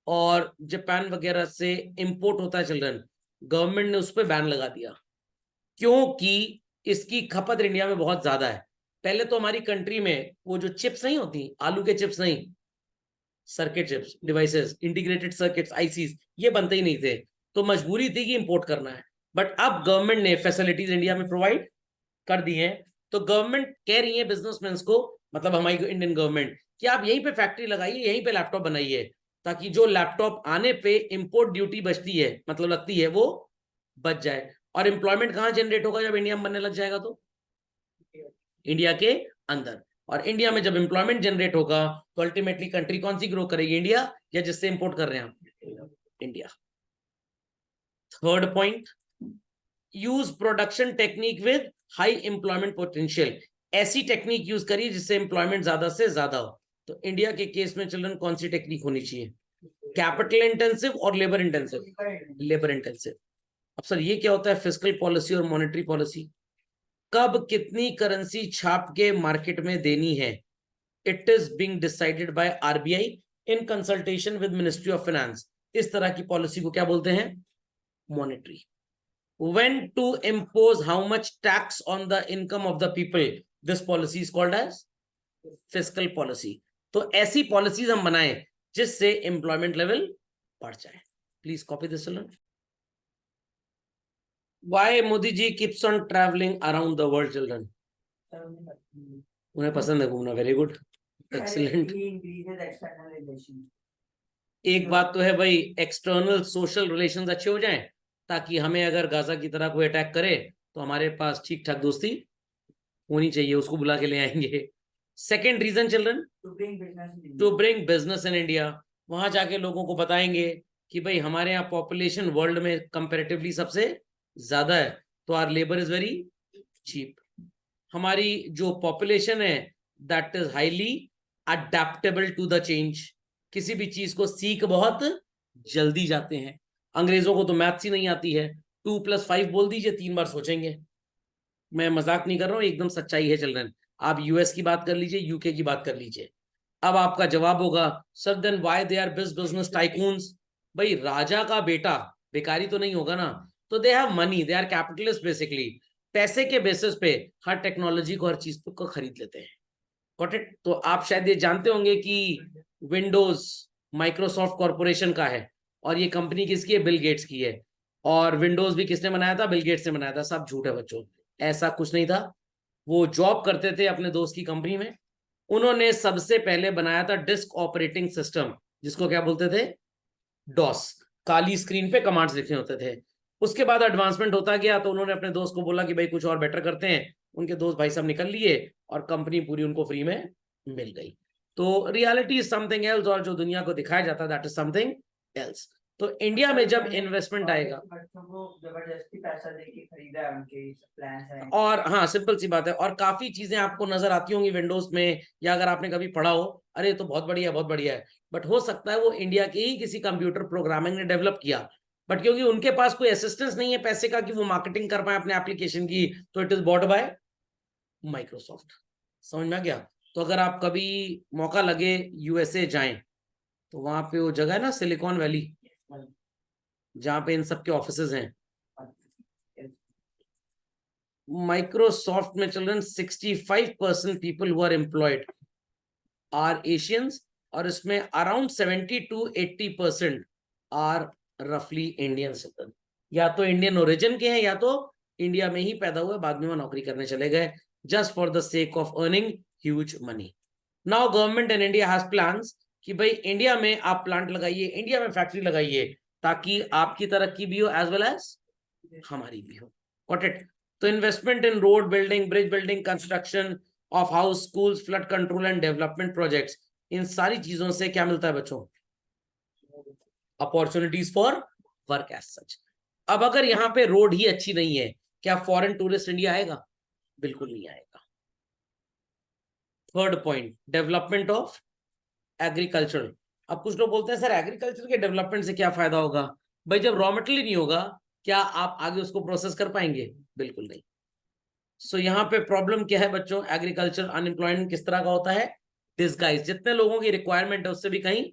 और जापान वगैरह से इंपोर्ट होता है चिल्ड्रन, गवर्नमेंट ने उस पर बैन लगा दिया क्योंकि इसकी खपत इंडिया में बहुत ज्यादा है. पहले तो हमारी कंट्री में वो जो चिप्स नहीं होती, आलू के चिप्स नहीं, circuit chips, devices, integrated circuits, ICs, ये बनते ही नहीं थे, तो मजबूरी थी कि इंपोर्ट करना है. बट अब गवर्नमेंट ने फैसिलिटीज इंडिया में प्रोवाइड कर दी हैं, तो गवर्नमेंट कह रही है बिजनेसमैन को, मतलब हमारी इंडियन गवर्नमेंट, कि आप यहीं पे फैक्ट्री लगाइए, यहीं पे लैपटॉप बनाइए, ताकि जो लैपटॉप आने पे इंपोर्ट ड्यूटी बचती है, मतलब लगती है, वो बच जाए. और एम्प्लॉयमेंट कहाँ जनरेट होगा? जब इंडिया में बनने लग जाएगा तो इंडिया के अंदर. और इंडिया में जब एम्प्लॉयमेंट जनरेट होगा तो अल्टीमेटली कंट्री कौन सी ग्रो करेगी? इंडिया, या जिससे इंपोर्ट कर रहे हैं हम? India. Third point, use production technique with high employment potential. ऐसी टेक्निक यूज करिए जिससे एम्प्लॉयमेंट ज्यादा से ज्यादा हो. तो इंडिया के केस में चिल्ड्रन कौन सी टेक्निक होनी चाहिए? कैपिटल इंटेंसिव और लेबर इंटेंसिव? Labour intensive. अब सर ये क्या होता है फिस्कल पॉलिसी और मॉनेटरी पॉलिसी? कब कितनी करेंसी छाप के मार्केट में देनी है, it is being decided by RBI in consultation with ministry of finance. इस तरह की पॉलिसी को क्या बोलते हैं? Monetary. When to impose how much tax on the income of the people, this policy is called as fiscal policy. तो ऐसी policies हम बनाएं जिससे एम्प्लॉयमेंट लेवल बढ़ जाए. Please copy this children. Why Modi ji keeps on traveling around the world, children? उन्हें पसंद है घूमना. Very good, excellent. एक बात तो है भाई, एक्सटर्नल सोशल रिलेशंस अच्छे हो जाएं, ताकि हमें अगर गाजा की तरह कोई अटैक करे तो हमारे पास ठीक ठाक दोस्ती होनी चाहिए, उसको बुला के ले आएंगे. Second reason children, to bring business in India. वहां जाके लोगों को बताएंगे कि भाई हमारे यहाँ पॉपुलेशन वर्ल्ड में कंपेरेटिवली सबसे ज्यादा है, तो our labour is very cheap. हमारी जो पॉपुलेशन है that is highly adaptable to the change. किसी भी चीज को सीख बहुत जल्दी जाते हैं. अंग्रेजों को तो मैथ्स ही नहीं आती है, 2+5 बोल दीजिए 3 बार सोचेंगे. मैं मजाक नहीं कर रहा हूं, एकदम सच्चाई है चिल्ड्रन. आप यूएस की बात कर लीजिए, यूके की बात कर लीजिए. अब आपका जवाब होगा, sir then why they are business tycoons? भाई राजा का बेटा बेकारी तो नहीं होगा ना, तो they have money, they are capitalist basically. पैसे के बेसिस पे हर टेक्नोलॉजी को, हर चीज को खरीद लेते हैं. Got it? तो आप शायद ये जानते होंगे कि विंडोज माइक्रोसॉफ्ट कॉर्पोरेशन का है, और ये कंपनी किसकी है? बिल गेट्स की है. और विंडोज भी किसने बनाया था? बिल गेट्स ने बनाया था. सब झूठ है बच्चों, ऐसा कुछ नहीं था. वो जॉब करते थे अपने दोस्त की कंपनी में. उन्होंने सबसे पहले बनाया था डिस्क ऑपरेटिंग सिस्टम, जिसको क्या बोलते थे? डॉस. काली स्क्रीन पे कमांड्स लिखने होते थे. उसके बाद एडवांसमेंट होता गया, तो उन्होंने अपने दोस्त को बोला कि भाई कुछ और बेटर करते हैं. उनके दोस्त भाई साहब निकल लिए और कंपनी पूरी उनको फ्री में मिल गई. तो रियलिटी इज समथिंग एल्स, और जो दुनिया को दिखाया जाता है दैट इज समथिंग एल्स. तो इंडिया में जब इन्वेस्टमेंट आएगा, बच्चों को जबरदस्ती पैसा देके खरीदा है, उनके प्लान है। और हाँ सिंपल सी बात है, और काफी चीजें आपको नजर आती होंगी विंडोज में, या अगर आपने कभी पढ़ा हो, अरे तो बहुत बढ़िया बहुत बढ़िया है, बट हो सकता है वो इंडिया के ही किसी कंप्यूटर प्रोग्रामिंग ने डेवलप किया, बट क्योंकि उनके पास कोई असिस्टेंस नहीं है पैसे का कि वो मार्केटिंग कर पाए अपने एप्लीकेशन की, तो it is bought by Microsoft. समझ में आ गया? तो अगर आप कभी मौका लगे यूएसए जाएं, तो वहां पे वो जगह है ना सिलिकॉन वैली, जहां पे इन सब के ऑफिसेज हैं, माइक्रोसॉफ्ट में children 65% people who are employed are Asians, और इसमें अराउंड 70 to 80% आर रफली इंडियन सिटीजन, या तो इंडियन ओरिजिन के हैं या तो इंडिया में ही पैदा हुए, बाद में वो नौकरी करने चले गए, just for the sake of earning huge money. Now government in India has plans कि भाई इंडिया में आप प्लांट लगाइए, इंडिया में फैक्ट्री लगाइए, ताकि आपकी तरक्की भी हो एज वेल एज हमारी भी हो। Got it? तो investment in road building, bridge building, construction of house, schools, flood control and development projects, इन सारी चीजों से क्या मिलता है बच्चों? Opportunities for work as such. अब अगर यहाँ पे रोड ही अच्छी नहीं है, क्या फॉरेन टूरिस्ट इंडिया आएगा? बिल्कुल नहीं आएगा। Third point, development of agriculture. अब कुछ लोग बोलते हैं सर एग्रीकल्चर के डेवलपमेंट से क्या फायदा होगा? भाई जब रॉ मटेरियल नहीं होगा, क्या आप आगे उसको प्रोसेस कर पाएंगे? बिल्कुल नहीं। सो यहाँ पे प्रॉब्लम क्या है बच्चों? एग्रीकल्चर अनएम्प्लॉयमेंट किस तरह का होता है? डिस्गाइज, जितने लोगों की रिक्वायरमेंट है उससे भी कहीं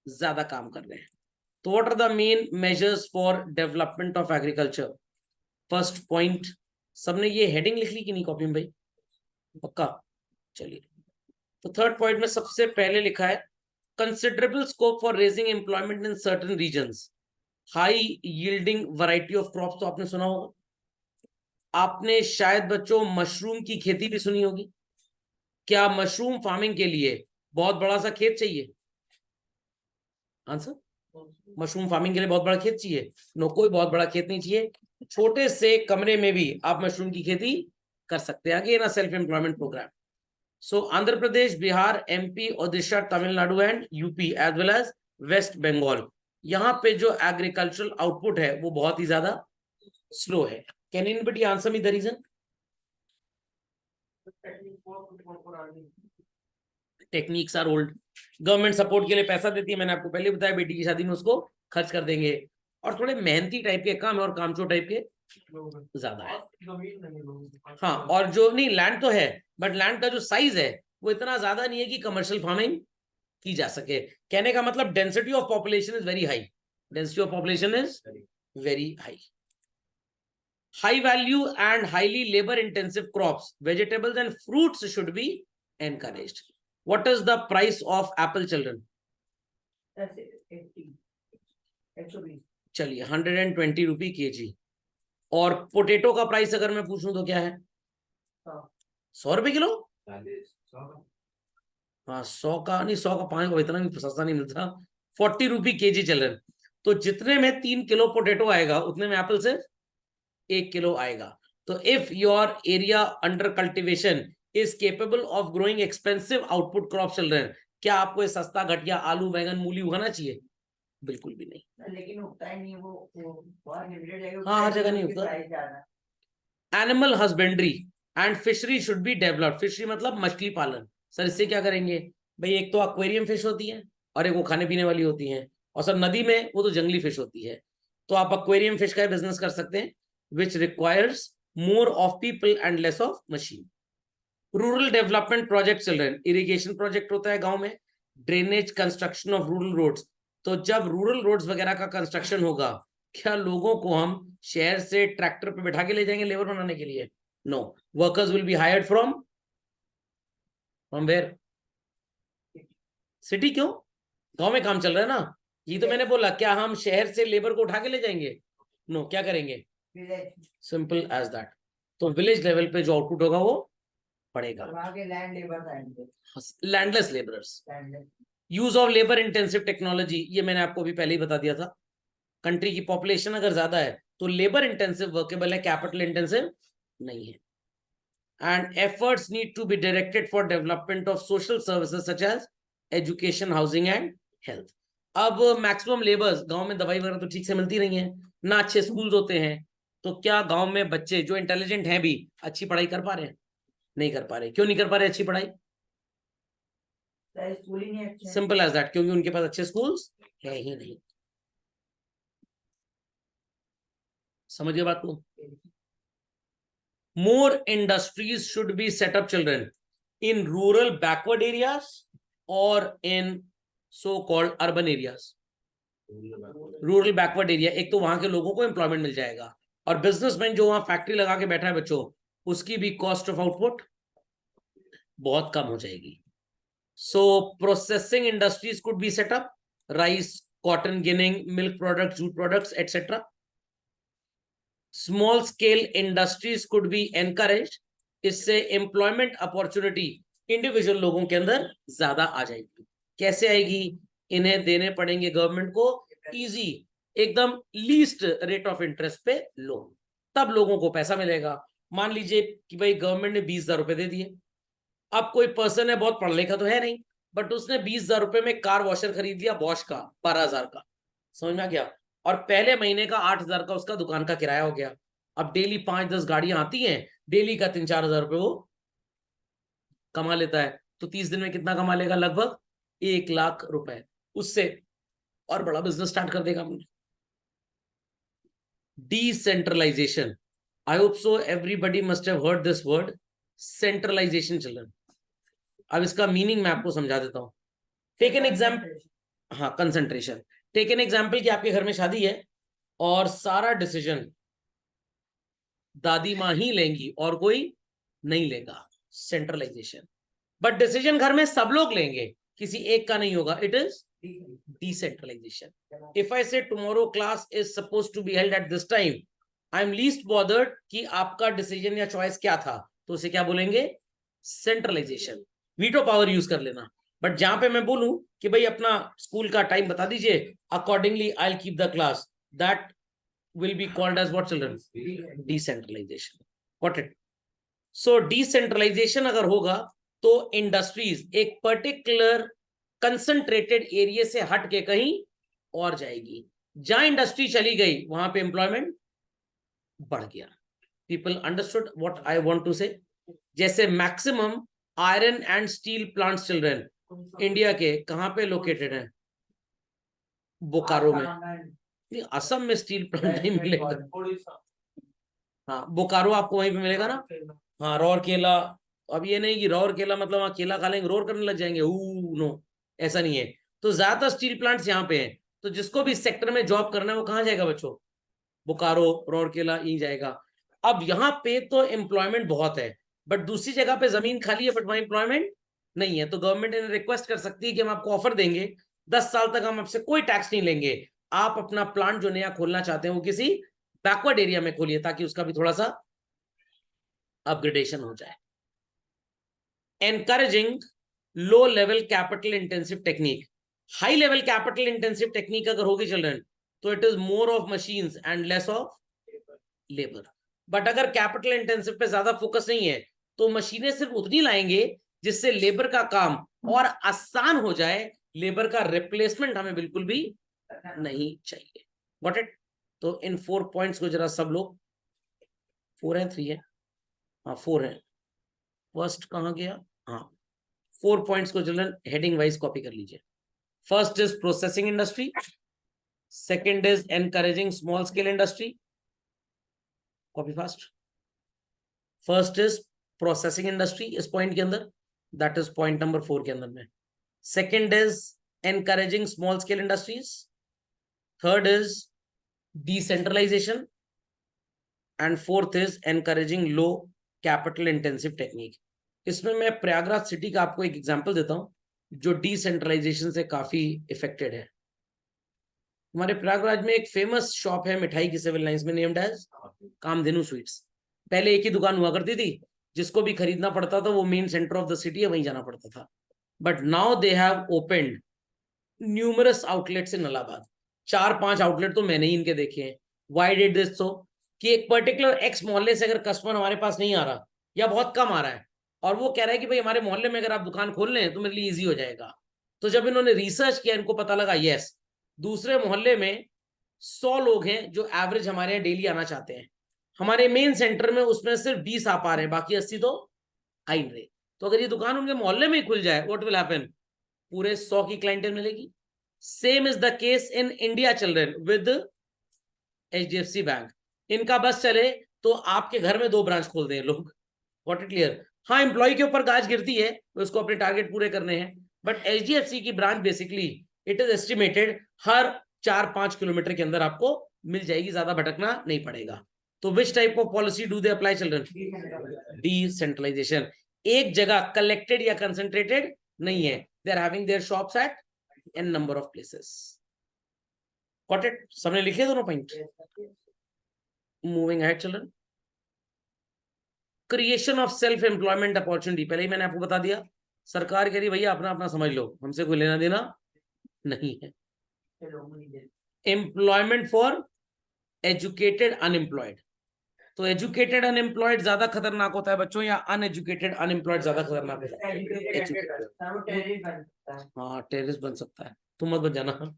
ज्यादा काम कर रहे हैं। तो what are the main measures for development of agriculture? First point, सबने ये हेडिंग लिख ली कि नहीं कॉपी में भाई? पक्का? चलिए, तो थर्ड पॉइंट में सबसे पहले लिखा है considerable scope for raising employment in certain regions, high yielding variety of crops. तो आपने सुना होगा, आपने शायद बच्चों मशरूम की खेती भी सुनी होगी। क्या मशरूम फार्मिंग के लिए बहुत बड़ा सा खेत चाहिए? आंसर, मशरूम फार्मिंग के लिए बहुत बड़ा खेत चाहिए? नो, कोई बहुत बड़ा खेत नहीं चाहिए, छोटे से कमरे में भी आप मशरूम की खेती कर सकते हैं। Again a self employment programme. So Andhra Pradesh, Bihar, MP, Odisha, Tamil Nadu and UP as well as West Bengal, यहाँ पे जो एग्रीकल्चरल आउटपुट है वो बहुत ही ज्यादा स्लो है। Can anybody answer me the reason? Techniques are old, government support के लिए पैसा देती है, मैंने आपको पहले बताया, बेटी की शादी में उसको खर्च कर देंगे, और थोड़े मेहनती टाइप के काम है और कामचोर टाइप के ज्यादा है। हाँ, और जो नहीं, लैंड तो है, बट लैंड का जो साइज है वो इतना ज्यादा नहीं है कि कमर्शियल फार्मिंग की जा सके। कहने का मतलब density of population is very high, density of population is very high. High value and highly labor intensive crops, vegetables and fruits should be encouraged. What is the price of apple, children? चलिए 120 रुपी kg। और potato का price अगर मैं पूछूं तो क्या है? 100 रुपए किलो? हाँ 100 का नहीं, 100 का 5 का इतना भी सस्ता नहीं मिलता। 40 रुपी kg चिल्ड्रन। तो जितने में 3 किलो पोटेटो आएगा उतने में एप्पल से 1 किलो आएगा। तो if your area under cultivation is capable of growing expensive output crop children, क्या आपको सस्ता घटिया आलू, बैंगन, मूली उगाना चाहिए? बिल्कुल भी नहीं। लेकिन उगता ही नहीं, वो लिमिटेड है। हाँ, हर जगह नहीं उगता। Animal husbandry and fishery should be developed. Fishery मतलब मछली पालन। सर इससे क्या करेंगे? भाई एक तो एक्वेरियम फिश होती है और एक वो खाने पीने वाली होती है, और सर नदी में वो तो जंगली फिश होती है। तो आप एक्वेरियम फिश का बिजनेस कर सकते हैं, which requires more of people and less of machine. Rural development project children, irrigation project होता है गांव में, drainage, construction of rural roads। तो जब रूरल रोड्स वगैरह का कंस्ट्रक्शन होगा, क्या लोगों को हम शहर से ट्रैक्टर पे बैठा के ले जाएंगे लेबर बनाने के लिए? No, workers will be hired from where? City. क्यों? गांव में काम चल रहा है ना। ये तो मैंने बोला, क्या हम शहर से लेबर को उठा के ले जाएंगे? नो, क्या करेंगे? Simple as that. तो विलेज लेवल पे जो आउटपुट होगा वो पड़ेगा। Landless labourers, use of labour intensive technology, ये मैंने आपको भी पहले ही बता दिया था। कंट्री की पॉपुलेशन अगर ज्यादा है तो लेबर इंटेंसिव वर्केबल है, कैपिटल इंटेंसिव नहीं है। And efforts need to be directed for development of social services such as education, housing and health. अब मैक्सिमम लेबर्स गांव में दवाई वगैरह तो ठीक से मिलती नहीं है, ना अच्छे स्कूल्स होते हैं, तो क्या गांव में बच्चे जो इंटेलिजेंट हैं भी अच्छी पढ़ाई कर पा रहे हैं? नहीं कर पा रहे। क्यों नहीं कर पा रहे अच्छी पढ़ाई? स्कूल ही नहीं अच्छे हैं। सिंपल एज दैट, क्योंकि उनके पास अच्छे स्कूल्स है ही नहीं। समझिए बात को। More industries should be set up, children, in rural backward areas or in so-called urban areas. Rural backward area, एक तो वहां के लोगों को एम्प्लॉयमेंट मिल जाएगा, और बिजनेसमैन जो वहां फैक्ट्री लगा के बैठा है बच्चों, उसकी भी कॉस्ट ऑफ आउटपुट बहुत कम हो जाएगी। सो processing industries could be set up, rice, cotton ginning, milk products, jute products etcetera. Small scale industries could be encourage, इससे एम्प्लॉयमेंट अपॉर्चुनिटी इंडिविजुअल लोगों के अंदर ज्यादा आ जाएगी। कैसे आएगी? इन्हें देने पड़ेंगे गवर्नमेंट को इजी, एकदम लीस्ट रेट ऑफ इंटरेस्ट पे लोन, तब लोगों को पैसा मिलेगा। मान लीजिए कि भाई गवर्नमेंट ने 20,000 रुपए दे दिए, अब कोई पर्सन है बहुत पढ़ लिखा तो है नहीं, बट उसने 20,000 रुपए में कार वॉशर खरीद लिया बॉश का 12,000 का, समझ में आ गया, और पहले महीने का 8,000 का उसका दुकान का किराया हो गया। अब डेली 5-10 गाड़ियां आती हैं, डेली का 3-4 हजार रुपए वो कमा लेता है, तो 30 दिन में कितना कमा लेगा? लगभग 1 लाख रुपए। उससे और बड़ा बिजनेस स्टार्ट कर देगा। Decentralisation, I hope so everybody must have heard this word, centralisation children. अब इसका मीनिंग मैं आपको समझा देता हूं। टेक एन एग्जाम्पल, हाँ कंसंट्रेशन। टेक एन एग्जाम्पल कि आपके घर में शादी है और सारा डिसीजन दादी माँ ही लेंगी और कोई नहीं लेगा, सेंट्रलाइजेशन। बट डिसीजन घर में सब लोग लेंगे, किसी एक का नहीं होगा, it is decentralisation. If I say tomorrow class is suppose to be held at this time, I am least bothered कि आपका डिसीजन या चॉइस क्या था, तो उसे क्या बोलेंगे? सेंट्रलाइजेशन। वीटो पावर यूज कर लेना। बट जहां पे मैं बोलूं कि भाई अपना स्कूल का टाइम बता दीजिए, accordingly I will keep the class, that will be called as what, children? Decentralization. Got it? So decentralization अगर होगा तो इंडस्ट्रीज एक पर्टिकुलर कंसंट्रेटेड एरिया से हट के कहीं और जाएगी। जहां इंडस्ट्री चली गई वहां पे एम्प्लॉयमेंट बढ़ गया। People understood what I want to say? जैसे maximum iron and steel plants, children, India के कहां पे लोकेटेड है? बोकारो में। असम में स्टील प्लांट नहीं मिलेगा। हाँ, बोकारो आपको वहीं पे मिलेगा ना। हाँ, रौरकेला। अब ये नहीं कि रौरकेला मतलब वहाँ केला खा लेंगे रोर करने लग जाएंगे, नो, ऐसा नहीं है। तो ज्यादातर स्टील प्लांट्स यहाँ पे हैं, तो जिसको भी सेक्टर में जॉब करना है वो कहाँ जाएगा बच्चों? बोकारो, रौरकेला, यही जाएगा। अब यहाँ पे तो एम्प्लॉयमेंट बहुत है, बट दूसरी जगह पे जमीन खाली है बट वहां एम्प्लॉयमेंट नहीं है, तो गवर्नमेंट इन्हें रिक्वेस्ट कर सकती है कि हम आपको ऑफर देंगे 10 साल तक हम आपसे कोई टैक्स नहीं लेंगे, आप अपना प्लांट जो नया खोलना चाहते हैं वो किसी बैकवर्ड एरिया में खोलिए, ताकि उसका भी थोड़ा सा अपग्रेडेशन हो जाए। Encouraging low level capital intensive technique. High level capital intensive technique अगर होगी चिल्ड्रन, तो it is more of machines and less of labour. But अगर कैपिटल इंटेंसिव पे ज्यादा फोकस नहीं है, तो मशीनें सिर्फ उतनी लाएंगे जिससे लेबर का काम और आसान हो जाए, लेबर का रिप्लेसमेंट हमें बिल्कुल भी नहीं चाहिए। Got it? तो इन 4 पॉइंट्स को जरा सब लोग, 4 है 3 है, हाँ 4 है, फर्स्ट कहां गया? हाँ, 4 पॉइंट्स को चिल्ड्रन हेडिंग वाइज कॉपी कर लीजिए। First is processing industry, second is encouraging small scale industry, copy fast. First is processing industry इस पॉइंट के अंदर, दैट इज पॉइंट नंबर 4 के अंदर में। Second is encouraging small scale industries, third is decentralization, and fourth is encouraging low capital intensive technique। इसमें मैं Prayagraj city का आपको एक एग्जांपल देता हूं जो डिसेंट्रलाइजेशन से काफी इफेक्टेड है। हमारे प्रयागराज में एक फेमस शॉप है मिठाई की सिविल लाइंस में, नेम्ड एज कामधेनु स्वीट्स। पहले एक ही दुकान हुआ करती थी, जिसको भी खरीदना पड़ता था वो main centre of the city है, वहीं जाना पड़ता था। But now they have opened numerous outlets in Allahabad. 4-5 outlet तो मैंने ही इनके देखे हैं। Why did this so? कि एक पर्टिकुलर एक्स मोहल्ले से अगर कस्टमर हमारे पास नहीं आ रहा या बहुत कम आ रहा है, और वो कह रहा है कि भाई हमारे मोहल्ले में अगर आप दुकान खोल लें तो मेरे लिए इजी हो जाएगा, तो जब इन्होंने रिसर्च किया इनको पता लगा यस दूसरे मोहल्ले में 100 लोग हैं जो एवरेज हमारे यहाँ डेली आना चाहते हैं, हमारे मेन सेंटर में उसमें सिर्फ 20 आ पा रहे हैं, बाकी 80 तो आ ही नहीं रहे। तो अगर ये दुकान उनके मोहल्ले में ही खुल जाए, व्हाट विल हैपन, पूरे 100 की क्लाइंटेल मिलेगी। Same is the case in India children with HDFC bank. इनका बस चले तो आपके घर में 2 ब्रांच खोल दें लोग, व्हाट इट क्लियर। हाँ, एम्प्लॉय के ऊपर गाज गिरती है, उसको अपने टारगेट पूरे करने हैं, बट HDFC की branch basically it is estimated her 4-5 kilometre के अंदर आपको मिल जाएगी, ज्यादा भटकना नहीं पड़ेगा। तो which type of policy do they apply children? Decentralisation. एक जगह कलेक्टेड या कंसेंट्रेटेड नहीं है, they are having their shops at an number of places. Got it? सबने लिखे दोनों point? Moving ahead children. Creation of self employment opportunity, पहले ही मैंने आपको बता दिया, सरकार कह रही भैया अपना अपना समझ लो, हमसे कोई लेना देना नहीं है। Employment for educated unemployed. तो एजुकेटेड अनएम्प्लॉयड ज्यादा खतरनाक होता है बच्चों, या अनएजुकेटेड अनएम्प्लॉयड ज्यादा खतरनाक होता है? हाँ, टेररिस्ट बन सकता है, तुम मत बन जाना।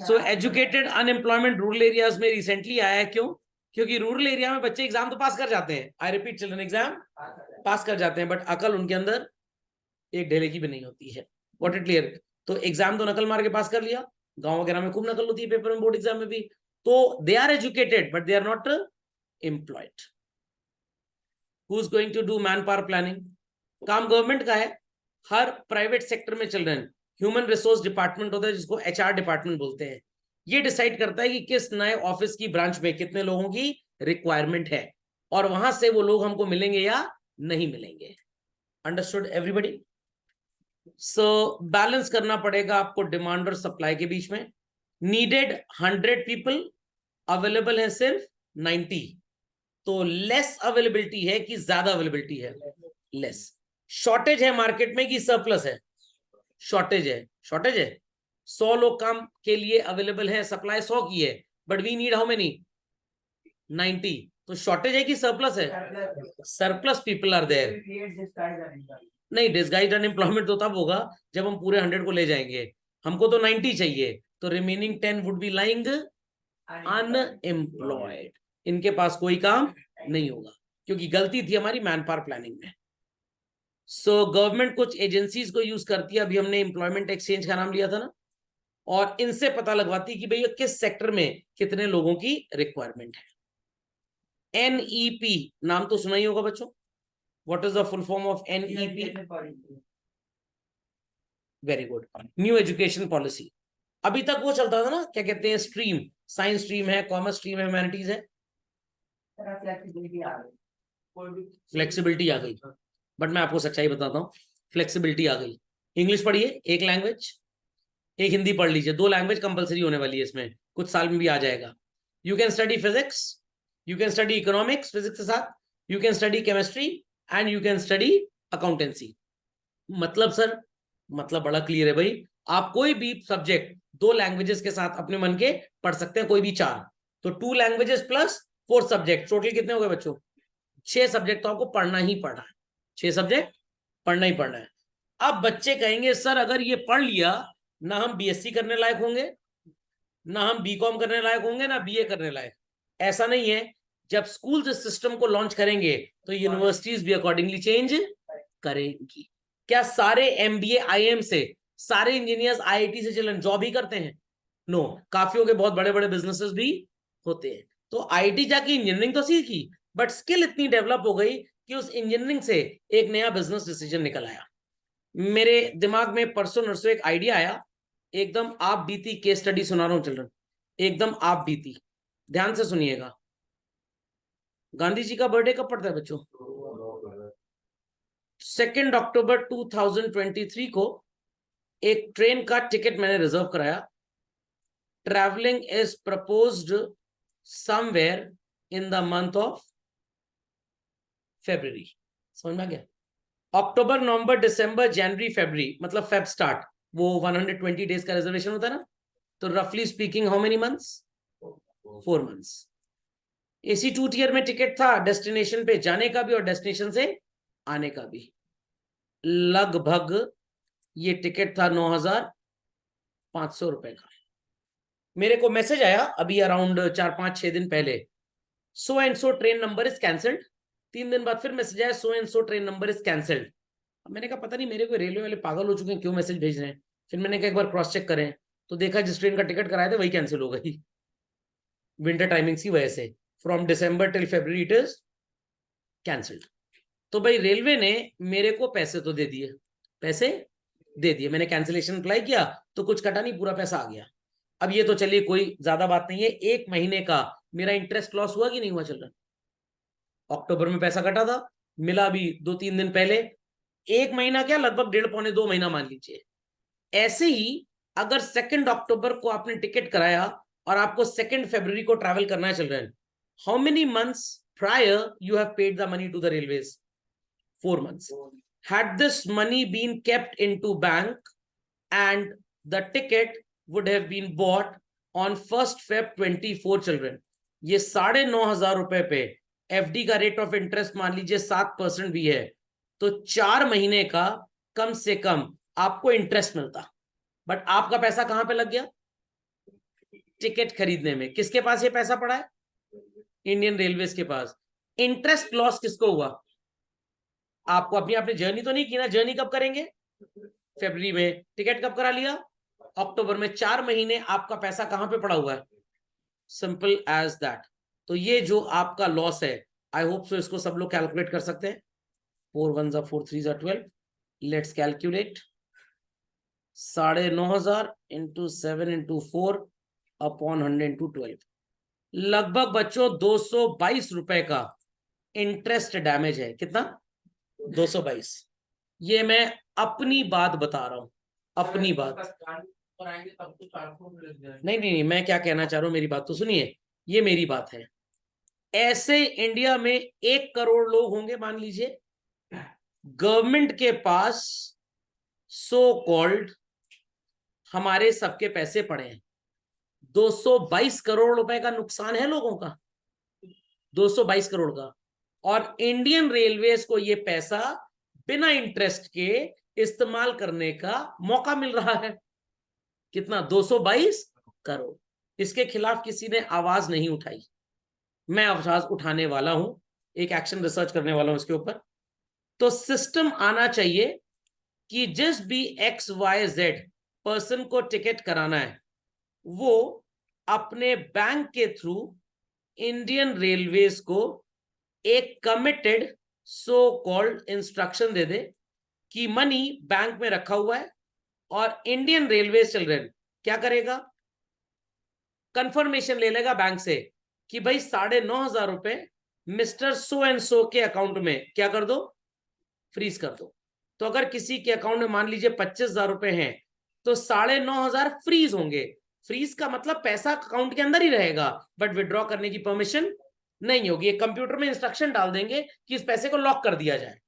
सो एजुकेटेड अनएम्प्लॉयमेंट रूरल एरियाज में रिसेंटली आया है, क्यों? क्योंकि रूरल एरिया में बच्चे एग्जाम तो पास कर जाते हैं, आई रिपीट चिल्ड्रन, एग्जाम पास कर जाते हैं, बट अकल उनके अंदर एक ढेले की भी नहीं होती है। What it clear? तो एग्जाम तो नकल मार के पास कर लिया, गांव वगैरह में खूब नकल होती है पेपर में, बोर्ड एग्जाम में भी, तो they are educated but they are not employed. Who is going to do man power planning? काम गवर्नमेंट का है, हर प्राइवेट सेक्टर में चिल्ड्रन ह्यूमन रिसोर्स डिपार्टमेंट होता है, जिसको HR डिपार्टमेंट बोलते हैं। ये डिसाइड करता है कि किस नए ऑफिस की ब्रांच में कितने लोगों की रिक्वायरमेंट है, और वहां से वो लोग हमको मिलेंगे या नहीं मिलेंगे। Understood everybody? सो बैलेंस करना पड़ेगा आपको डिमांड और सप्लाई के बीच में। नीडेड 100 पीपल, अवेलेबल है सिर्फ 90, तो लेस अवेलेबिलिटी है कि ज्यादा अवेलेबिलिटी है? लेस। शॉर्टेज है मार्केट में कि सरप्लस है? शॉर्टेज है। शॉर्टेज है, 100 लोग काम के लिए अवेलेबल है, सप्लाई 100 की है, but we need how many? 90। तो शॉर्टेज है कि सरप्लस है? Surplus people are there. नहीं, डिस्गाइज्ड अनएम्प्लॉयमेंट तो तब होगा जब हम पूरे 100 को ले जाएंगे, हमको तो 90 चाहिए, तो remaining 10 would be lying unemployed, इनके पास कोई काम नहीं होगा, क्योंकि गलती थी हमारी मैन पावर प्लानिंग में। सो गवर्नमेंट कुछ एजेंसीज को यूज करती है, अभी हमने एम्प्लॉयमेंट एक्सचेंज का नाम लिया था ना, और इनसे पता लगवाती कि भैया किस सेक्टर में कितने लोगों की रिक्वायरमेंट है। NEP नाम तो सुना ही होगा बच्चों, what is the full form of NEP? Very good, new education policy. अभी तक वो चलता था ना, क्या कहते हैं, स्ट्रीम, साइंस स्ट्रीम है, कॉमर्स स्ट्रीम है, ह्यूमैनिटीज है, फ्लेक्सिबिलिटी आ गई। बट मैं आपको सच्चाई बताता हूँ, फ्लेक्सिबिलिटी आ गई। इंग्लिश पढ़िए एक लैंग्वेज, एक हिंदी पढ़ लीजिए, 2 लैंग्वेज कंपलसरी होने वाली है इसमें, कुछ साल में भी आ जाएगा। You can study physics, you can study economics physics के साथ, you can study chemistry and you can study accountancy. मतलब सर, मतलब बड़ा क्लियर है भाई, आप कोई भी सब्जेक्ट 2 लैंग्वेजेस के साथ अपने मन के पढ़ सकते हैं, कोई भी 4, तो 2 लैंग्वेजेस प्लस 4 सब्जेक्ट, टोटल कितने हो गए बच्चों? 6 सब्जेक्ट तो आपको पढ़ना ही पढ़ना है, 6 सब्जेक्ट पढ़ना ही पढ़ना है। अब बच्चे कहेंगे सर अगर ये पढ़ लिया, ना हम BSc करने लायक होंगे, ना हम BCom करने लायक होंगे, ना BA करने लायक। ऐसा नहीं है, जब स्कूल इस सिस्टम को लॉन्च करेंगे तो यूनिवर्सिटीज भी अकॉर्डिंगली चेंज करेंगी। क्या सारे MBA IIM से, सारे इंजीनियर्स IIT से चलन जॉब ही करते हैं? नो, काफियों के बहुत बड़े बड़े बिजनेसेस भी होते हैं। तो IIT जाके इंजीनियरिंग तो सीखी, बट स्किल इतनी डेवलप हो गई कि उस इंजीनियरिंग से एक नया बिजनेस डिसीजन निकल आया। मेरे दिमाग में परसों नरसों एक आइडिया आया, एकदम आप बीती केस स्टडी सुना रहा हूं चिल्ड्रन, एकदम आप बीती, ध्यान से सुनिएगा। गांधी जी का बर्थडे कब पड़ता है बच्चों? 2 अक्टूबर 2023 को एक ट्रेन का टिकट मैंने रिजर्व कराया। Travelling is proposed somewhere in the month of February। समझ में आ गया? अक्टूबर, नवंबर, दिसंबर, जनवरी, फरवरी, मतलब फेब स्टार्ट, वो 120 डेज का रिजर्वेशन होता है ना, तो रफली speaking how many months? 4 months. AC 2 tier में टिकट था, डेस्टिनेशन पे जाने का भी और डेस्टिनेशन से आने का भी। लगभग ये टिकट था 9,500 रुपए का। मेरे को मैसेज आया अभी अराउंड 4-5-6 दिन पहले, so and so train number is cancelled. 3 दिन बाद फिर मैसेज आया, so and so train number is cancelled. मैंने कहा पता नहीं मेरे को रेलवे वाले पागल हो चुके हैं, क्यों मैसेज भेज रहे हैं। फिर मैंने कहा एक बार क्रॉस चेक करें, तो देखा जिस ट्रेन का टिकट कराया था वही कैंसिल हो गई, विंटर टाइमिंग्स की वजह से। From December till February it is cancelled. तो भाई रेलवे ने मेरे को पैसे तो दे दिए, पैसे दे दिए, मैंने कैंसिलेशन अप्लाई किया तो कुछ कटा नहीं, पूरा पैसा आ गया। अब ये तो चलिए कोई ज्यादा बात नहीं है, 1 महीने का मेरा इंटरेस्ट लॉस हुआ कि नहीं हुआ चल रहा। अक्टूबर में पैसा कटा था, मिला अभी 2-3 दिन पहले। 1 महीना क्या, लगभग 1.5-2 महीना मान लीजिए। ऐसे ही अगर 2 अक्टूबर को आपने टिकट कराया और आपको 2 फरवरी को ट्रैवल करना है children, how many months prior you have paid the money to the railways? 4 months. Had this money been kept into bank and the ticket would have been bought on 1st Feb 24 children, ये 9,500 रुपए पे FD का rate of interest मान लीजिए 7% भी है, तो 4 महीने का कम से कम आपको इंटरेस्ट मिलता। बट आपका पैसा कहां पे लग गया? टिकट खरीदने में। किसके पास ये पैसा पड़ा है? इंडियन रेलवेज के पास। इंटरेस्ट लॉस किसको हुआ? आपको। अपनी आपने जर्नी तो नहीं की ना, जर्नी कब करेंगे? फरवरी में। टिकट कब करा लिया? अक्टूबर में। 4 महीने आपका पैसा कहां पे पड़ा हुआ है? Simple as that. तो ये जो आपका लॉस है, आई होप सो इसको सब लोग कैलकुलेट कर सकते हैं। 4 1 4 3 12, let's calculate. 9,500 into 7 into 4 upon 100 into 12, लगभग बच्चों 222 रुपए का इंटरेस्ट डैमेज है। कितना? 222। ये मैं अपनी बात बता रहा हूं, अपनी बात। नहीं नहीं, मैं क्या कहना चाह रहा हूं, मेरी बात तो सुनिए, ये मेरी बात है। ऐसे इंडिया में 1 करोड़ लोग होंगे मान लीजिए, गवर्नमेंट के पास सो कॉल्ड हमारे सबके पैसे पड़े हैं। 222 करोड़ रुपए का नुकसान है लोगों का, 222 करोड़ का। और इंडियन रेलवेज को ये पैसा बिना इंटरेस्ट के इस्तेमाल करने का मौका मिल रहा है। कितना? 222 करोड़। इसके खिलाफ किसी ने आवाज नहीं उठाई। मैं आवाज उठाने वाला हूं, एक एक्शन रिसर्च करने वाला हूं इसके ऊपर। तो सिस्टम आना चाहिए कि जिस भी XYZ पर्सन को टिकट कराना है, वो अपने बैंक के थ्रू इंडियन रेलवेज को एक कमिटेड सो कॉल्ड इंस्ट्रक्शन दे दे कि मनी बैंक में रखा हुआ है, और इंडियन रेलवेज चिल्ड्रन क्या करेगा? कंफर्मेशन ले लेगा बैंक से कि भाई 9,500 रुपए मिस्टर सो एंड सो के अकाउंट में क्या कर दो? फ्रीज कर दो। तो अगर किसी के अकाउंट में मान लीजिए 25,000 रुपए हैं, तो 9,500 फ्रीज होंगे। फ्रीज का मतलब पैसा अकाउंट के अंदर ही रहेगा, बट विड्रॉ करने की परमिशन नहीं होगी। एक कंप्यूटर में इंस्ट्रक्शन डाल देंगे कि इस पैसे को लॉक कर दिया जाए।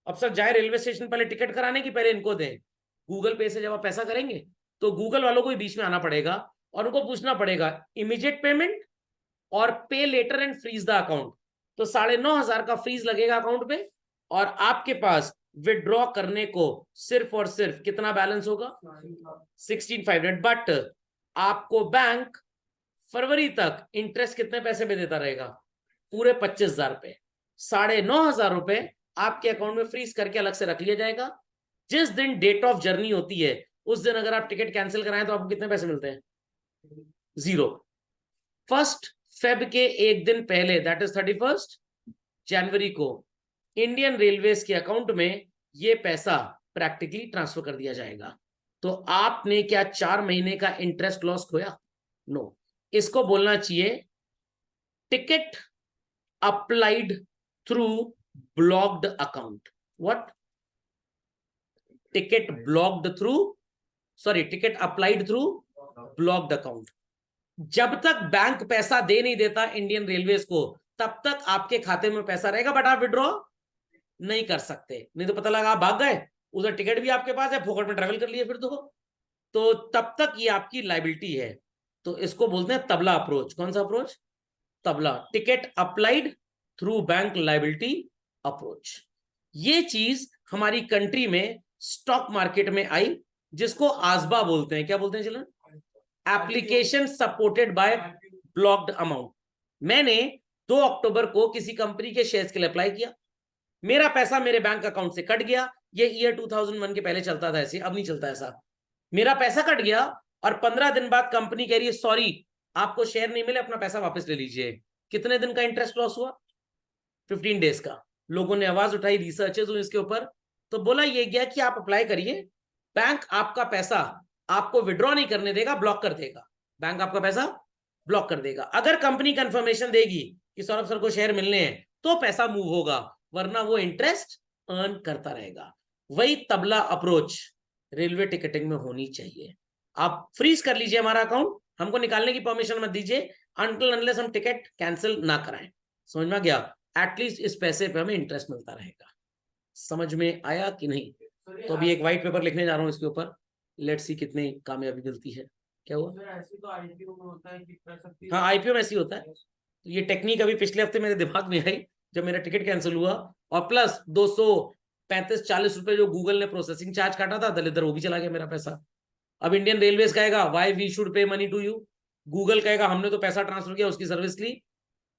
अब सर जाए रेलवे स्टेशन पहले टिकट कराने की, पहले इनको दें। गूगल पे से जब आप पैसा करेंगे तो गूगल वालों को भी बीच में आना पड़ेगा और उनको पूछना पड़ेगा इमीडिएट पेमेंट और pay later and freeze the account. तो 9,500 का फ्रीज लगेगा अकाउंट पे, और आपके पास विड्रॉ करने को सिर्फ और सिर्फ कितना बैलेंस होगा? 16,500। बट आपको बैंक फरवरी तक इंटरेस्ट कितने पैसे में देता रहेगा? पूरे 25,000 रुपए। 9,500 रुपए आपके अकाउंट में फ्रीज करके अलग से रख लिया जाएगा। जिस दिन डेट ऑफ जर्नी होती है उस दिन अगर आप टिकट कैंसिल कराएं तो आपको कितने पैसे मिलते हैं? 0। 1 फेब के एक दिन पहले, दैट इज 31 जनवरी को, इंडियन रेलवेज के अकाउंट में ये पैसा प्रैक्टिकली ट्रांसफर कर दिया जाएगा। तो आपने क्या 4 महीने का इंटरेस्ट लॉस खोया? नो। इसको बोलना चाहिए ticket applied through blocked account. What? Ticket blocked through, sorry, ticket applied through blocked account. जब तक बैंक पैसा दे नहीं देता इंडियन रेलवेज को, तब तक आपके खाते में पैसा रहेगा, बट आप विड्रॉ नहीं कर सकते। नहीं तो पता लगा आप भाग गए, उधर टिकट भी आपके पास है, फोकट में ट्रैवल कर लिए फिर तो तब तक ये आपकी लाइबिलिटी है। तो इसको बोलते हैं तबला अप्रोच। कौन सा approach? Tabla, ticket applied through bank liability approach. ये चीज हमारी कंट्री में स्टॉक मार्केट में आई, जिसको आसबा बोलते हैं। क्या बोलते हैं चलन? Application supported by blocked amount. मैंने 2 अक्टूबर को किसी कंपनी के शेयर्स के लिए अप्लाई किया, मेरा पैसा मेरे बैंक अकाउंट से कट गया। ये ईयर 2001 के पहले चलता था ऐसे, अब नहीं चलता ऐसा। मेरा पैसा कट गया और 15 दिन बाद कंपनी कह रही है सॉरी आपको शेयर नहीं मिले, अपना पैसा वापस ले लीजिए। कितने दिन का इंटरेस्ट लॉस हुआ? 15 डेज का। लोगों ने आवाज उठाई, रिसर्चेस हुई इसके ऊपर, तो बोला ये गया कि आप अप्लाई करिए, बैंक आपका पैसा आपको विड्रॉ नहीं करने देगा, ब्लॉक कर देगा। बैंक आपका पैसा ब्लॉक कर देगा। अगर कंपनी कंफर्मेशन देगी कि सौरभ सर को शेयर मिलने हैं तो पैसा मूव होगा, वरना वो इंटरेस्ट अर्न करता रहेगा। वही तबला अप्रोच रेलवे टिकटिंग में होनी चाहिए। आप फ्रीज कर लीजिए हमारा अकाउंट, हमको निकालने की परमिशन मत दीजिए अनटिल अनलेस हम टिकट कैंसिल ना कराएं। समझ में आ गया? एटलीस्ट इस पैसे पे हमें इंटरेस्ट मिलता रहेगा। समझ में आया कि नहीं? तो अभी एक व्हाइट पेपर लिखने जा रहा हूँ इसके ऊपर, लेट्स सी कितनी कामयाबी मिलती है। क्या हुआ? हाँ, आईपीओ में ऐसे ही होता है। तो ये टेक्निक अभी पिछले हफ्ते मेरे दिमाग में आई जब मेरा टिकट कैंसिल हुआ, और प्लस 235-40 रुपए जो गूगल ने प्रोसेसिंग चार्ज काटा था दलिदर, वो भी चला गया मेरा पैसा। अब इंडियन रेलवेज कहेगा why we should pay money to you, Google कहेगा हमने तो पैसा ट्रांसफर किया उसकी सर्विस के लिए।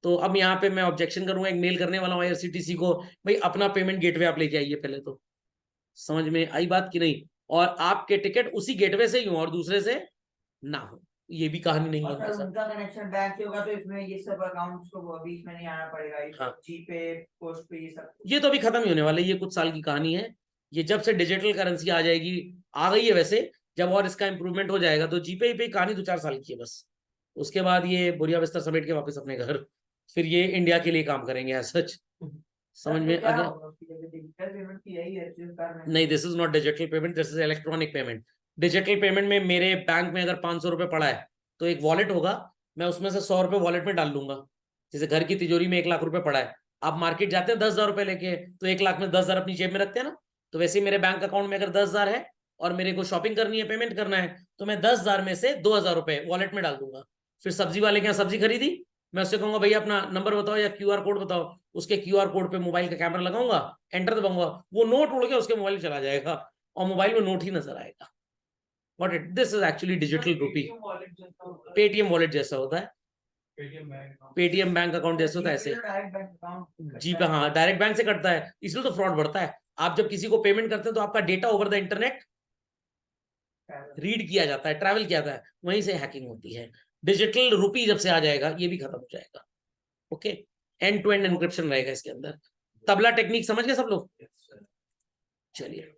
तो अब यहाँ पे मैं ऑब्जेक्शन करूंगा, एक मेल करने वाला हूँ IRCTC को, भाई अपना पेमेंट गेटवे आप लेके आइए पहले। तो समझ में आई बात कि नहीं? और आपके टिकट उसी गेटवे से ही हो और दूसरे से ना हो, ये भी कहानी नहीं और बनता सर सर। उनका कनेक्शन बैंक से होगा तो इसमें ये सब अकाउंट्स को बीच में नहीं आना पड़ेगा। हाँ। जीपे, पोस्ट पे, ये सब ये तो अभी खत्म ही होने वाला है, ये कुछ साल की कहानी है। ये जब से डिजिटल करेंसी आ जाएगी, आ गई है वैसे, जब और इसका इंप्रूवमेंट हो जाएगा तो जीपे पे कहानी 2-4 साल की है बस। उसके बाद ये बुढ़िया बिस्तर समेट के वापस अपने घर, फिर ये इंडिया के लिए काम करेंगे एज सच। समझ में आ गया? डिजिटल पेमेंट की यही है चीज करना। नहीं, this is not digital payment, this is electronic payment. Digital payment में मेरे बैंक में अगर 500 रुपए पड़ा है तो एक वॉलेट होगा, मैं उसमें से 100 रुपए वॉलेट में डाल लूंगा। जैसे घर की तिजोरी में 1 लाख रुपए पड़ा है, आप मार्केट जाते हैं 10,000 रुपए लेके, तो 1 लाख में 10,000 अपनी जेब में रखते हैं ना। तो वैसे मेरे बैंक अकाउंट में अगर 10,000 है और मेरे को शॉपिंग करनी है, पेमेंट करना है, तो मैं 10,000 में से 2,000 रुपए वॉलेट में डाल दूंगा। फिर सब्जी वाले के यहाँ सब्जी खरीदी, मैं उससे कहूंगा भैया अपना नंबर बताओ या QR कोड बताओ, उसके QR कोड पे मोबाइल का कैमरा लगाऊंगा, एंटर दबाऊंगा, वो नोट उड़ के उसके मोबाइल में चला जाएगा और मोबाइल में नोट ही नजर आएगा। What it this is actually digital rupee. Paytm wallet जैसा होता है, पेटीएम बैंक अकाउंट जैसे होता है ऐसे। जी पे, हाँ, डायरेक्ट बैंक से कटता है, इसलिए तो फ्रॉड बढ़ता है। आप जब किसी को पेमेंट करते हैं तो आपका data over the internet read किया जाता है, ट्रैवल किया जाता है, वहीं से हैकिंग होती है। डिजिटल रुपी जब से आ जाएगा ये भी खत्म हो जाएगा। Okay, end to end encryption रहेगा इसके अंदर। तबला टेक्निक समझ गए सब लोग? चलिए,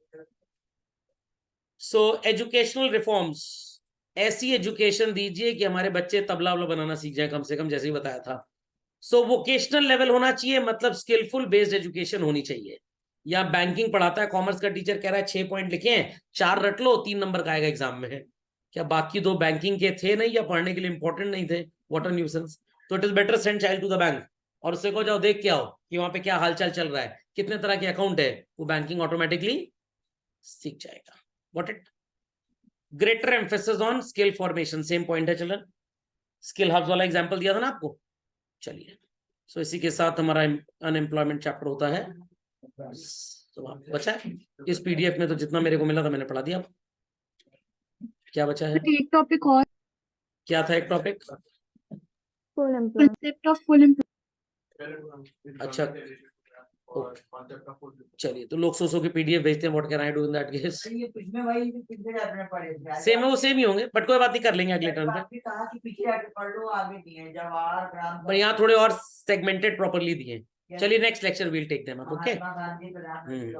सो एजुकेशनल रिफॉर्म्स, ऐसी एजुकेशन दीजिए कि हमारे बच्चे तबला वबला बनाना सीख जाए कम से कम, जैसे ही बताया था। सो वोकेशनल लेवल होना चाहिए, मतलब स्किलफुल बेस्ड एजुकेशन होनी चाहिए। या बैंकिंग पढ़ाता है, कॉमर्स का टीचर कह रहा है 6 पॉइंट लिखे हैं, 4 रट लो, 3 नंबर का आएगा एग्जाम में। क्या बाकी 2 बैंकिंग के थे नहीं, या पढ़ने के लिए इंपॉर्टेंट नहीं थे? What a nuisance. तो it is better send child to the bank और उससे को जाओ देख के आओ कि वहां पे क्या हालचाल चल रहा है, कितने तरह के अकाउंट है, वो बैंकिंग ऑटोमेटिकली सीख जाएगा। What it greater emphasis on skill formation, same point है चिल्ड्रन। स्किल हब्स वाला एग्जांपल दिया था ना आपको। चलिए, सो इसी के साथ हमारा अनएम्प्लॉयमेंट चैप्टर होता है तो बचा है। इस PDF में तो जितना मेरे को मिला था मैंने पढ़ा दिया। क्या बचा है? एक टॉपिक और, क्या था एक topic? Full employment, concept of full employment. अच्छा, चलिए, तो लोग सो के PDF भेजते हैं, what can I do in that case? ये पिछले वही पिछले चैप्टर में पढ़े थे। सेम है, वो सेम ही होंगे, बट कोई बात नहीं, कर लेंगे अगले टर्म पे। आपने कहा कि पीछे आके पढ़ लो, आगे दिए जवाहर ग्राम, पर यहाँ थोड़े और सेगमेंटेड प्रॉपर्ली दिए। चलिए, next lecture will take them up, okay. Mahatma Gandhi, प्रधानमंत्री।